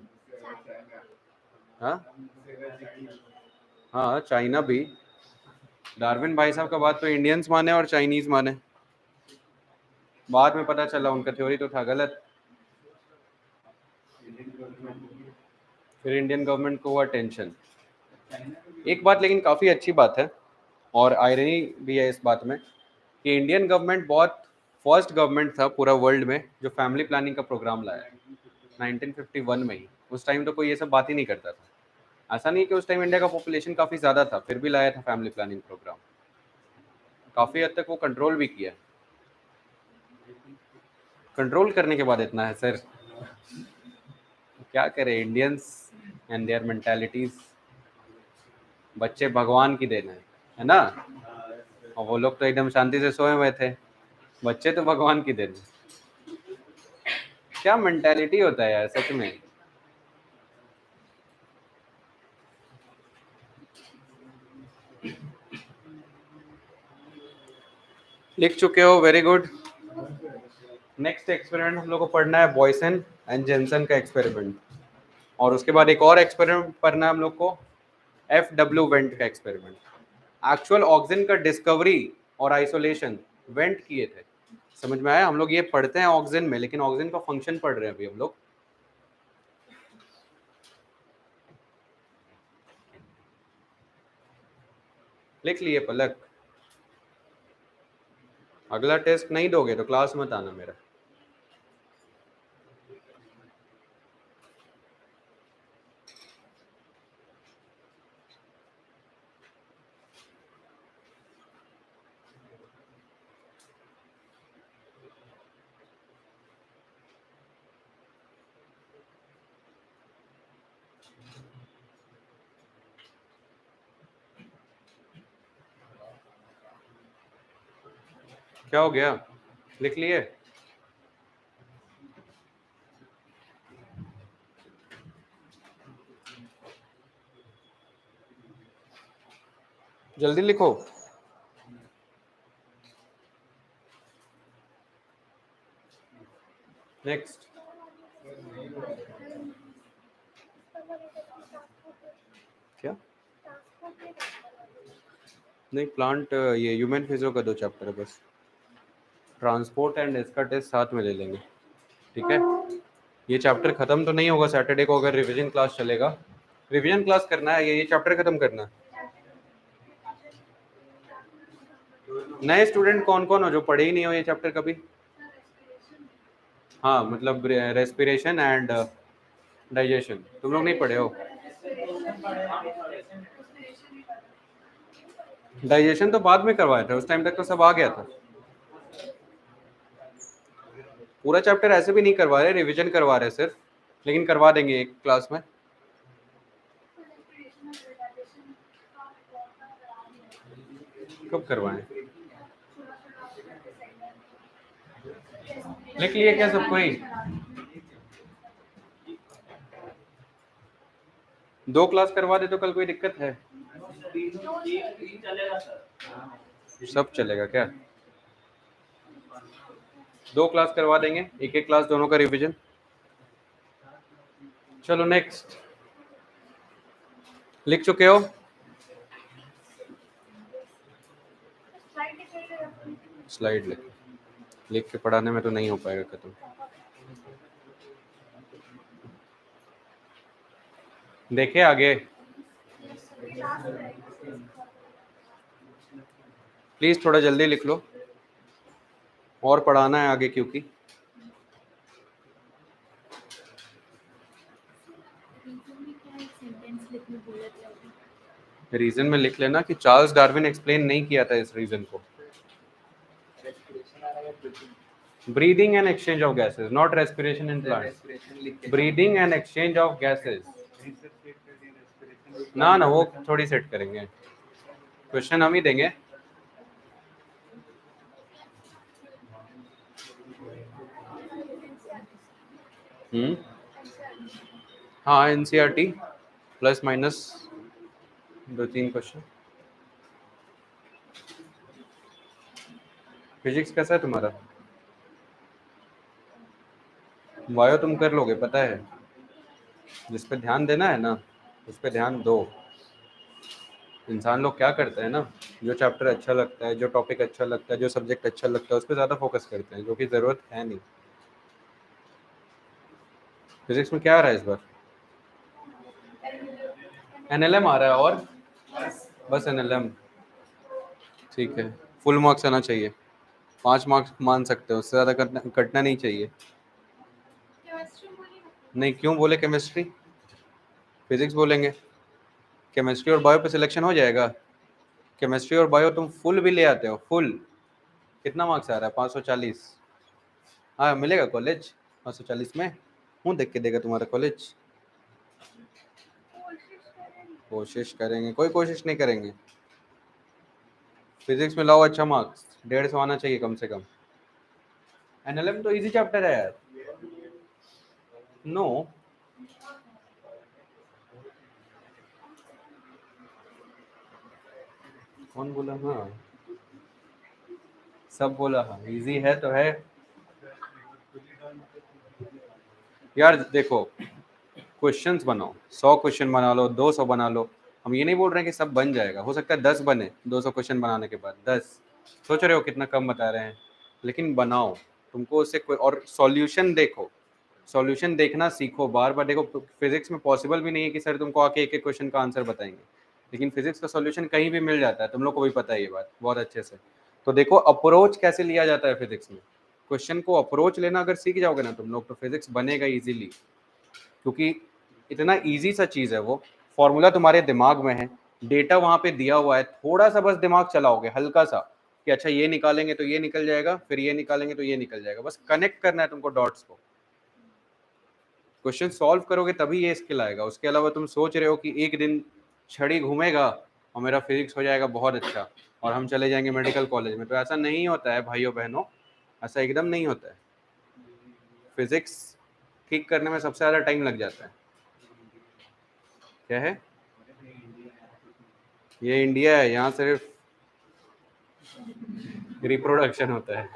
हाँ हाँ, चाइना भी। डार्विन भाई साहब का बात तो इंडियंस माने और चाइनीज माने, बाद में पता चला उनका थ्योरी तो था गलत। फिर इंडियन गवर्नमेंट को हुआ टेंशन। एक बात लेकिन काफ़ी अच्छी बात है, और आयरनी भी है इस बात में, कि इंडियन गवर्नमेंट बहुत फर्स्ट गवर्नमेंट था पूरा वर्ल्ड में जो फैमिली प्लानिंग का प्रोग्राम लाया 1951 में ही। उस टाइम तो कोई ये सब बात ही नहीं करता था। ऐसा नहीं कि उस टाइम इंडिया का पॉपुलेशन काफ़ी ज़्यादा था, फिर भी लाया था फैमिली प्लानिंग प्रोग्राम। काफ़ी हद तक वो कंट्रोल भी किया। कंट्रोल करने के बाद इतना है सर, क्या करें इंडियंस एंड देयर मेंटालिटीज। बच्चे भगवान की देन है ना? और वो लोग तो एकदम शांति से सोए हुए थे, बच्चे तो भगवान की देन। क्या मेंटालिटी होता है यार सच में। लिख चुके हो, वेरी गुड। नेक्स्ट एक्सपेरिमेंट हम लोग को पढ़ना है बॉयसन एंड जेनसन का एक्सपेरिमेंट, और उसके बाद एक और एक्सपेरिमेंट पढ़ना है हम लोग को, FW वेंट का एक्सपेरिमेंट। एक्चुअल ऑक्सीजन का डिस्कवरी और आइसोलेशन वेंट किए थे। समझ में आया? हम लोग ये पढ़ते हैं ऑक्सीजन में, लेकिन ऑक्सीजन का फंक्शन पढ़ रहे हैं अभी हम लोग। लिख लिए पलक? अगला टेस्ट नहीं दोगे तो क्लास मत आना मेरा। क्या हो गया? लिख लिए? जल्दी लिखो। नेक्स्ट। क्या? नहीं, प्लांट ये ह्यूमन फिजियो का 2 चैप्टर है बस। ट्रांसपोर्ट एंड इसका टेस्ट साथ में ले लेंगे, ठीक है? ये चैप्टर खत्म तो नहीं होगा सैटरडे को, अगर रिवीजन क्लास चलेगा। रिवीजन क्लास करना है, ये चैप्टर खत्म करना है। नए स्टूडेंट कौन कौन हो जो पढ़े ही नहीं हो ये चैप्टर कभी? हाँ मतलब रेस्पिरेशन एंड डाइजेशन तुम लोग नहीं पढ़े हो? डाइजेशन तो बाद में करवाया था, उस टाइम तक तो सब आ गया था। पूरा चैप्टर ऐसे भी नहीं करवा रहे, रिवीजन करवा रहे सिर्फ, लेकिन करवा देंगे एक क्लास में। कब करवाएं? लिख लिए क्या सब कोई? 2 क्लास करवा दे तो कल कोई दिक्कत है? सब चलेगा क्या? 2 क्लास करवा देंगे, एक एक क्लास दोनों का रिवीजन। चलो नेक्स्ट, लिख चुके हो? स्लाइड लिख के पढ़ाने में तो नहीं हो पाएगा खत्म। देखे आगे, प्लीज थोड़ा जल्दी लिख लो, और पढ़ाना है आगे क्योंकि रीजन में लिख लेना कि चार्ल्स डार्विन एक्सप्लेन नहीं किया था इस रीजन को। Breathing and exchange of gases, not respiration in plants, breathing and exchange of gases. ना ना वो थोड़ी सेट करेंगे, क्वेश्चन हम ही देंगे। हाँ NCERT plus minus 2-3 question. Physics कैसा है तुम्हारा? बायो तुम कर लोगे पता है, जिस पे ध्यान देना है ना उस पे ध्यान दो। इंसान लोग क्या करते हैं ना, जो चैप्टर अच्छा लगता है, जो टॉपिक अच्छा लगता है, जो सब्जेक्ट अच्छा लगता है उस पर ज़्यादा फोकस करते हैं, जो कि ज़रूरत है नहीं। फिजिक्स में क्या आ रहा है इस बार? एनएलएम आ रहा है, और बस एनएलएम, ठीक है। फुल मार्क्स आना चाहिए, 5 मार्क्स मान सकते हो, उससे ज़्यादा कटना नहीं चाहिए। नहीं क्यों बोले केमिस्ट्री? फिजिक्स बोलेंगे, केमिस्ट्री और बायो पे सिलेक्शन हो जाएगा। केमिस्ट्री और बायो तुम फुल भी ले आते हो, फुल कितना मार्क्स आ रहा है? 540। हाँ मिलेगा कॉलेज 540 में, मुँह देख के देगा तुम्हारा कॉलेज। कोशिश करेंगे, कोई कोशिश नहीं करेंगे। फिजिक्स में लाओ अच्छा मार्क्स, 150 आना चाहिए कम से कम। एनएलएम तो इजी चैप्टर है यार। नो कौन बोला? हाँ सब बोला, हाँ इजी है तो है यार। देखो क्वेश्चंस बनाओ, 100 क्वेश्चन बना लो, 200 बना लो, हम ये नहीं बोल रहे हैं कि सब बन जाएगा, हो सकता है 10 बने 200 क्वेश्चन बनाने के बाद 10। सोच रहे हो कितना कम बता रहे हैं, लेकिन बनाओ, तुमको उससे कोई और सॉल्यूशन देखो, सॉल्यूशन देखना सीखो, बार बार देखो। फिजिक्स में पॉसिबल भी नहीं है कि सर तुमको आके एक एक क्वेश्चन का आंसर बताएंगे, लेकिन फिजिक्स का सॉल्यूशन कहीं भी मिल जाता है, तुम लोग को भी पता है ये बात बहुत अच्छे से। तो देखो अप्रोच कैसे लिया जाता है फिजिक्स में, क्वेश्चन को अप्रोच लेना अगर सीख जाओगे ना तुम लोग, तो फिजिक्स बनेगा इजीली, क्योंकि इतना इजी सा चीज़ है वो। फॉर्मूला तुम्हारे दिमाग में है, डेटा वहां पे दिया हुआ है, थोड़ा सा बस दिमाग चलाओगे हल्का सा कि अच्छा ये निकालेंगे तो ये निकल जाएगा, फिर ये निकालेंगे तो ये निकल जाएगा, बस कनेक्ट करना है तुमको डॉट्स को। क्वेश्चन सॉल्व करोगे तभी ये स्किल आएगा। उसके अलावा तुम सोच रहे हो कि एक दिन छड़ी घूमेगा और मेरा फिजिक्स हो जाएगा बहुत अच्छा और हम चले जाएंगे मेडिकल कॉलेज में, तो ऐसा नहीं होता है भाइयों बहनों, ऐसा एकदम नहीं होता है। फिजिक्स ठीक करने में सबसे ज़्यादा टाइम लग जाता है। क्या है? ये इंडिया है, यहाँ सिर्फ रिप्रोडक्शन होता है।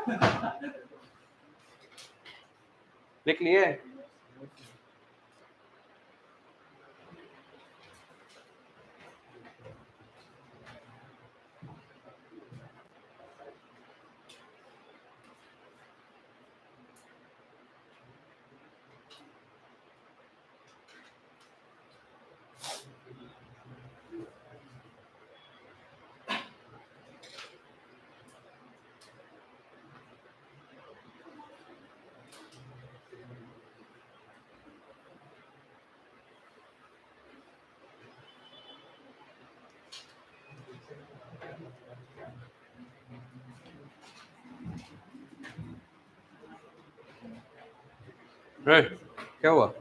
लिख लिए? क्या हुआ?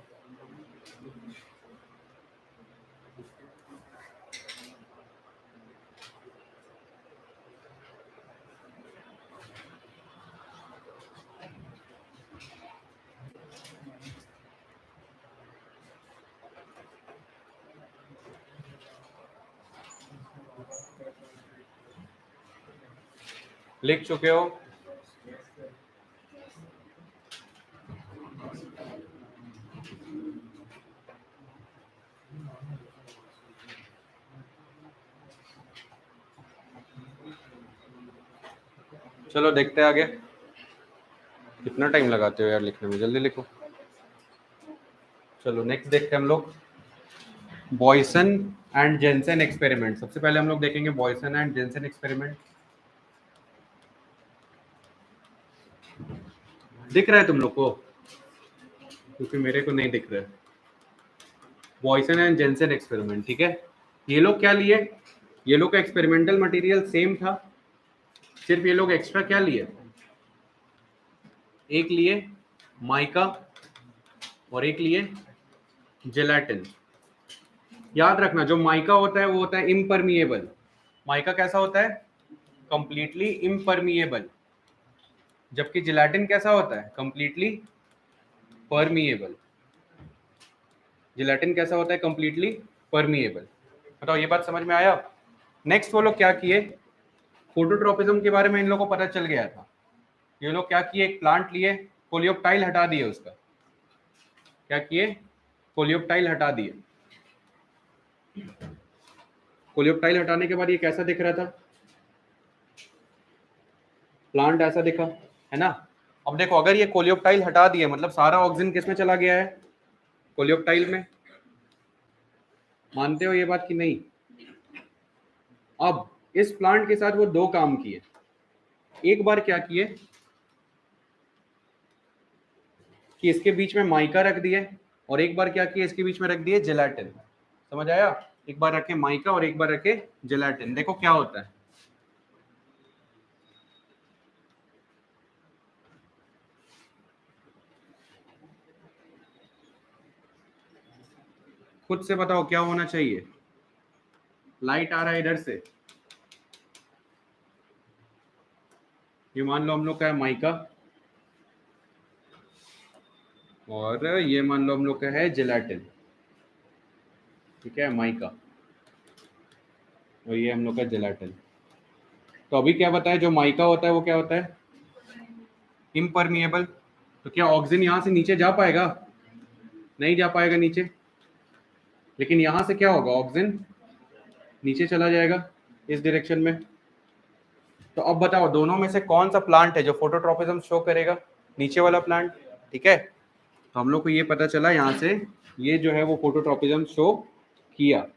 लिख चुके हो? चलो देखते हैं आगे। कितना टाइम लगाते हो यार लिखने में, जल्दी लिखो। चलो नेक्स्ट देखते हैं हम लोग बॉयसन एंड जेनसेन एक्सपेरिमेंट। सबसे पहले हम लोग देखेंगे बॉयसन एंड जेनसेन एक्सपेरिमेंट। दिख रहा है तुम लोग को? क्योंकि मेरे को नहीं दिख रहा है। बॉयसन एंड जेनसेन एक्सपेरिमेंट, ठीक है। ये लोग क्या लिए? ये लोग का एक्सपेरिमेंटल मटेरियल सेम था, सिर्फ ये लोग एक्स्ट्रा क्या लिए? एक लिए माइका और एक लिए जेलाटिन। याद रखना, जो माइका होता है वो होता है इम्परमिएबल। माइका कैसा होता है? Completely impermeable. जबकि जेलाटिन कैसा होता है? Completely permeable. जेलाटिन कैसा होता है? Completely permeable. बताओ ये बात समझ में आया? नेक्स्ट वो लोग क्या किए, फोटोट्रोपिज्म के बारे में इन लोगों को पता चल गया था। ये लोग क्या किए, एक प्लांट लिए, कोलियोप्टाइल हटा दिए उसका। क्या किए? कोलियोप्टाइल हटा दिए। कोलियोप्टाइल हटाने के बाद ये कैसा दिख रहा था? प्लांट ऐसा दिखा, है ना। अब देखो, अगर ये कोलियोप्टाइल हटा दिए मतलब सारा ऑक्सीजन किस में चला गया है? कोलियोप्टाइल में। मानते हो ये बात कि नहीं? अब इस प्लांट के साथ वो दो काम किए। एक बार क्या किए कि इसके बीच में माइका रख दिए, और एक बार क्या किए, इसके बीच में रख दिए जेलाटिन। समझ आया? एक बार रखे माइका और एक बार रखे जेलाटिन। देखो क्या होता है। खुद से बताओ क्या होना चाहिए। लाइट आ रहा है इधर से। ये मान लो हम लोग का है माइका, और ये मान लो हम लोग का है जेलाटिन। ठीक है, माइका और ये हम लोग का जेलाटिन। तो अभी क्या बताया, जो माइका होता है वो क्या होता है? इम्परमिएबल। तो क्या ऑक्सीजन यहां से नीचे जा पाएगा? नहीं जा पाएगा नीचे। लेकिन यहां से क्या होगा, ऑक्सीजन नीचे चला जाएगा इस डायरेक्शन में। तो अब बताओ दोनों में से कौन सा प्लांट है जो फोटोट्रोपिज्म शो करेगा? नीचे वाला प्लांट। ठीक है, तो हम लोग को ये पता चला यहाँ से, ये जो है वो फोटोट्रोपिज्म शो किया।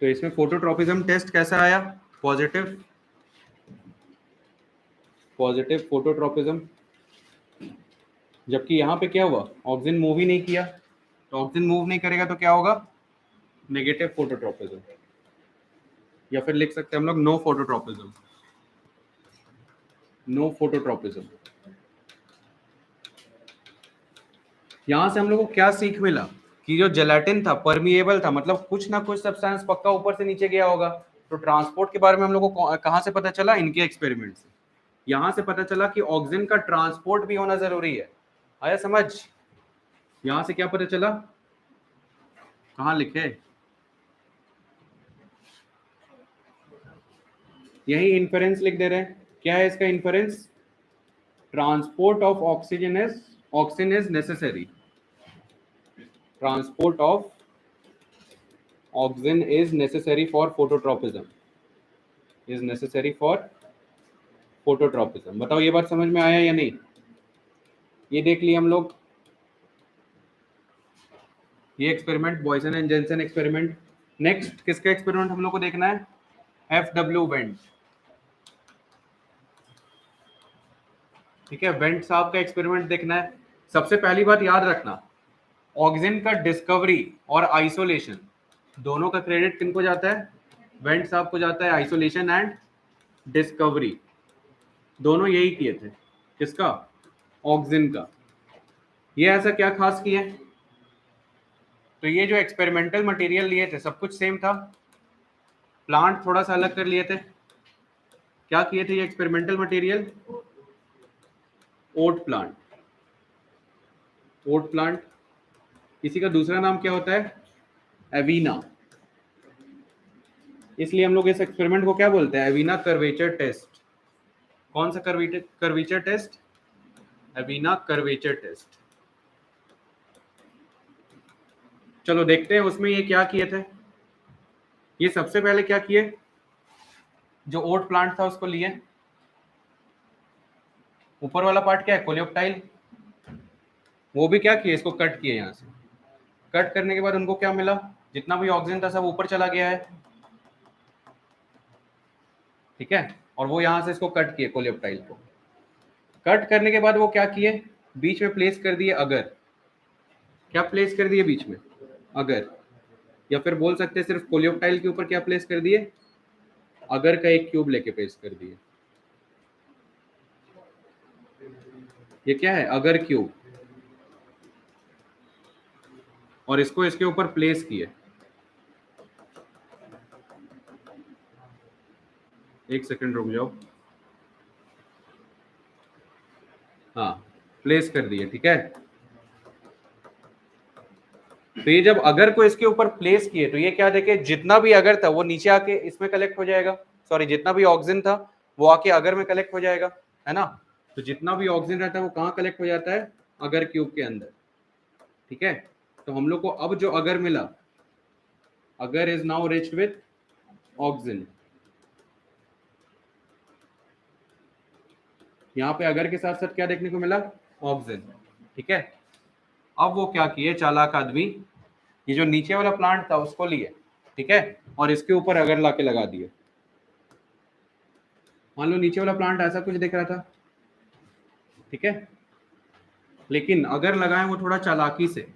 तो इसमें फोटोट्रोपिज्म टेस्ट कैसा आया? पॉजिटिव। Positive phototropism. जबकि यहाँ पे क्या हुआ, ऑक्सीजन मूव ही नहीं किया। तो ऑक्सीजन मूव नहीं करेगा तो क्या होगा? Negative phototropism. या फिर लिख सकते हैं हम लोग नो फोटोट्रोपिज्म। No phototropism. यहां से हम लोग को क्या सीख मिला कि जो जेलाटिन था परमिएबल था, मतलब कुछ ना कुछ सब्सटेंस पक्का ऊपर से नीचे गया होगा। तो ट्रांसपोर्ट के बारे में हम लोग को कहां से पता चला? इनके एक्सपेरिमेंट से। यहां से पता चला कि ऑक्सीजन का ट्रांसपोर्ट भी होना जरूरी है। आया समझ? यहां से क्या पता चला? कहां लिखे? यही इन्फेरेंस लिख दे रहे हैं। क्या है इसका inference? Transport of oxygen is necessary. Transport of oxygen is necessary for phototropism. Is necessary for phototropism. बताओ ये बात समझ में आया या नहीं? ये देख लिए हम लोग, ये experiment Boysen and Jensen experiment. नेक्स्ट किसका एक्सपेरिमेंट हम लोग को देखना है? FW Went. ठीक है, वेंट साहब का एक्सपेरिमेंट देखना है। सबसे पहली बात याद रखना, ऑक्सिन का डिस्कवरी और आइसोलेशन दोनों का क्रेडिट किनको जाता है? वेंट साहब को जाता है। आइसोलेशन एंड डिस्कवरी दोनों यही किए थे। किसका? ऑक्सिन का। ये ऐसा क्या खास किया? तो ये जो एक्सपेरिमेंटल मटेरियल लिए थे सब कुछ सेम था, प्लांट थोड़ा सा अलग कर लिए थे। क्या किए थे ये एक्सपेरिमेंटल मटेरियल? ओट प्लांट। ओट प्लांट, इसी का दूसरा नाम क्या होता है? एवीना। इसलिए हम लोग इस एक्सपेरिमेंट को क्या बोलते हैं? Avena curvature test. कौन सा curvature test? Avena curvature test. चलो देखते हैं उसमें ये क्या किए थे। ये सबसे पहले क्या किए? जो ओट प्लांट था उसको लिए, ऊपर वाला पार्ट क्या है? कोलियोप्टाइल। वो भी क्या किए? इसको कट किए। यहां से कट करने के बाद उनको क्या मिला? जितना भी ऑक्सीजन था सब ऊपर चला गया है, ठीक है। और वो यहां से इसको कट किए, कोलियोप्टाइल को। कट करने के बाद वो क्या किए? बीच में प्लेस कर दिए अगर। क्या प्लेस कर दिए बीच में? अगर। या फिर बोल सकते हैं सिर्फ कोलियोप्टाइल के ऊपर क्या प्लेस कर दिए? अगर का एक क्यूब लेके प्लेस कर दिए। ये क्या है? अगर क्यूब। और इसको इसके ऊपर प्लेस किए। एक सेकंड रुक जाओ। हाँ, प्लेस कर दिए, ठीक है। तो ये जब अगर को इसके ऊपर प्लेस किए तो ये क्या देखे? जितना भी अगर था वो नीचे आके इसमें कलेक्ट हो जाएगा। सॉरी, जितना भी ऑक्सीजन था वो आके अगर में कलेक्ट हो जाएगा, है ना। तो जितना भी ऑक्सीजन रहता है वो कहाँ कलेक्ट हो जाता है? अगर क्यूब के अंदर, ठीक है। तो हम लोग को अब जो अगर मिला, agar is now riched with oxygen. यहाँ पे अगर के साथ साथ क्या देखने को मिला? ऑक्सीजन, ठीक है। अब वो क्या किए चालाक आदमी, ये जो नीचे वाला प्लांट था उसको लिए, ठीक है, और इसके ऊपर अगर लाके लगा दिए। मान लो नीचे वाला प्लांट ऐसा कुछ दिख रहा था, ठीक है, लेकिन अगर लगाएं वो थोड़ा चालाकी से।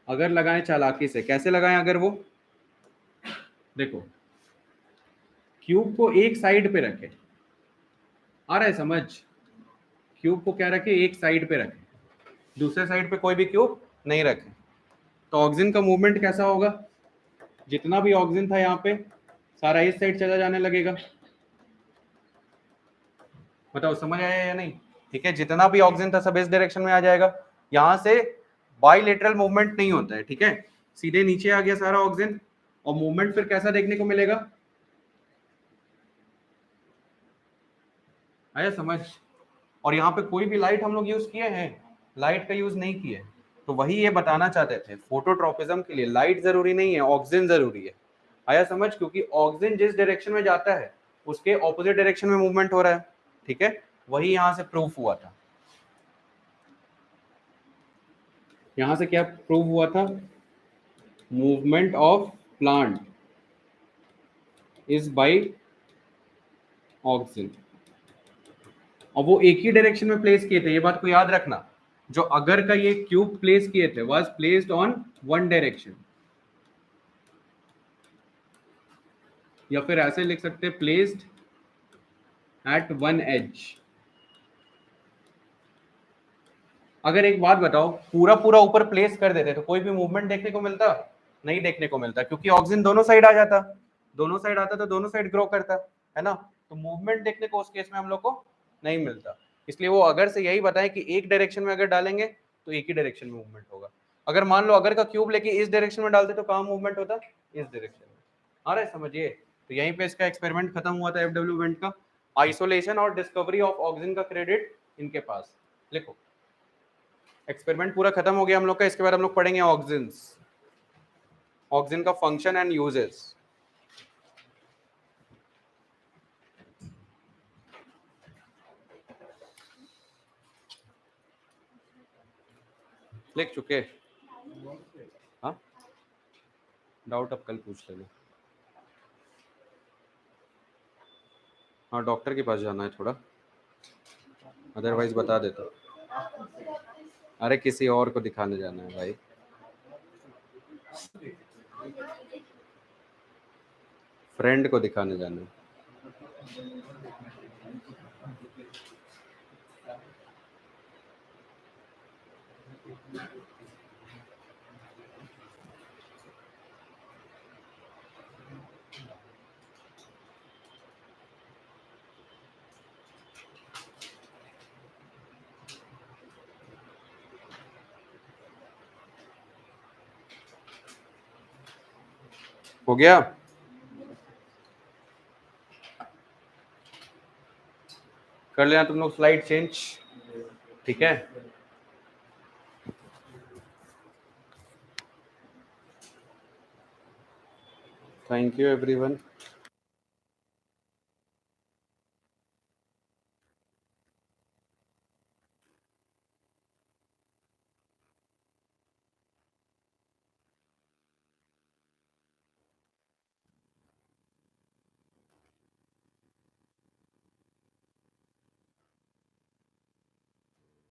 अगर लगाएं चालाकी से, कैसे लगाएं अगर? वो देखो, क्यूब को एक साइड पे रखे, आ रहा है समझ? क्यूब को क्या रखे? एक साइड पे रखे, दूसरे साइड पे कोई भी क्यूब नहीं रखे। तो ऑक्सीजन का मूवमेंट कैसा होगा? जितना भी ऑक्सीजन था यहाँ पे सारा इस साइड चला जाने लगेगा। बताओ समझ आया या नहीं? ठीक है, जितना भी ऑक्सीजन था सब इस डायरेक्शन में आ जाएगा। यहाँ से बाइलेटरल मूवमेंट नहीं होता है, ठीक है, सीधे नीचे आ गया सारा ऑक्सीजन। और मूवमेंट फिर कैसा देखने को मिलेगा? आया समझ? और यहाँ पे कोई भी लाइट हम लोग यूज किए हैं? लाइट का यूज नहीं किए। तो वही ये बताना चाहते थे, फोटोट्रोपिज्म के लिए लाइट जरूरी नहीं है, ऑक्सीजन जरूरी है। आया समझ? क्योंकि ऑक्सीजन जिस डायरेक्शन में जाता है उसके ऑपोजिट डायरेक्शन में मूवमेंट हो रहा है, ठीक है। वही यहां से प्रूफ हुआ था। यहां से क्या प्रूव हुआ था? Movement of plant is by oxygen. और वो एक ही डायरेक्शन में प्लेस किए थे, ये बात को याद रखना। जो अगर का ये क्यूब प्लेस किए थे was placed on one direction, या फिर ऐसे लिख सकते हैं प्लेस्ड एट वन एज। अगर एक बात बताओ, पूरा पूरा ऊपर प्लेस कर देते तो कोई भी मूवमेंट देखने को मिलता? नहीं देखने को मिलता, क्योंकि ऑक्सीजन दोनों साइड आ जाता। दोनों साइड आता तो दोनों साइड ग्रो करता, है ना। तो मूवमेंट देखने को उस केस में हम लोग को नहीं मिलता। इसलिए वो अगर से यही बताएं कि एक डायरेक्शन में अगर डालेंगे तो एक ही डायरेक्शन में मूवमेंट होगा। अगर मान लो अगर का क्यूब लेके इस डायरेक्शन में डालते तो कहाँ मूवमेंट होता? इस डायरेक्शन में। आ रहा है समझिए? तो यहीं पे इसका एक्सपेरिमेंट खत्म हुआ था एफडब्ल्यू वेंट का। आइसोलेशन और डिस्कवरी ऑफ ऑक्सीजन का क्रेडिट इनके पास। लिखो, एक्सपेरिमेंट पूरा खत्म हो गया हम लोग का। इसके बाद हम लोग पढ़ेंगे ऑक्सीजन, ऑक्सीजन का फंक्शन एंड यूजेस। लिख चुके? हाँ, डाउट अब कल पूछ लेना। हाँ, डॉक्टर के पास जाना है थोड़ा, अदरवाइज बता देता। अरे किसी और को दिखाने जाना है भाई। फ्रेंड को दिखाने जाना है। हो गया? कर लेना तुम लोग स्लाइड चेंज, ठीक है। Thank you everyone.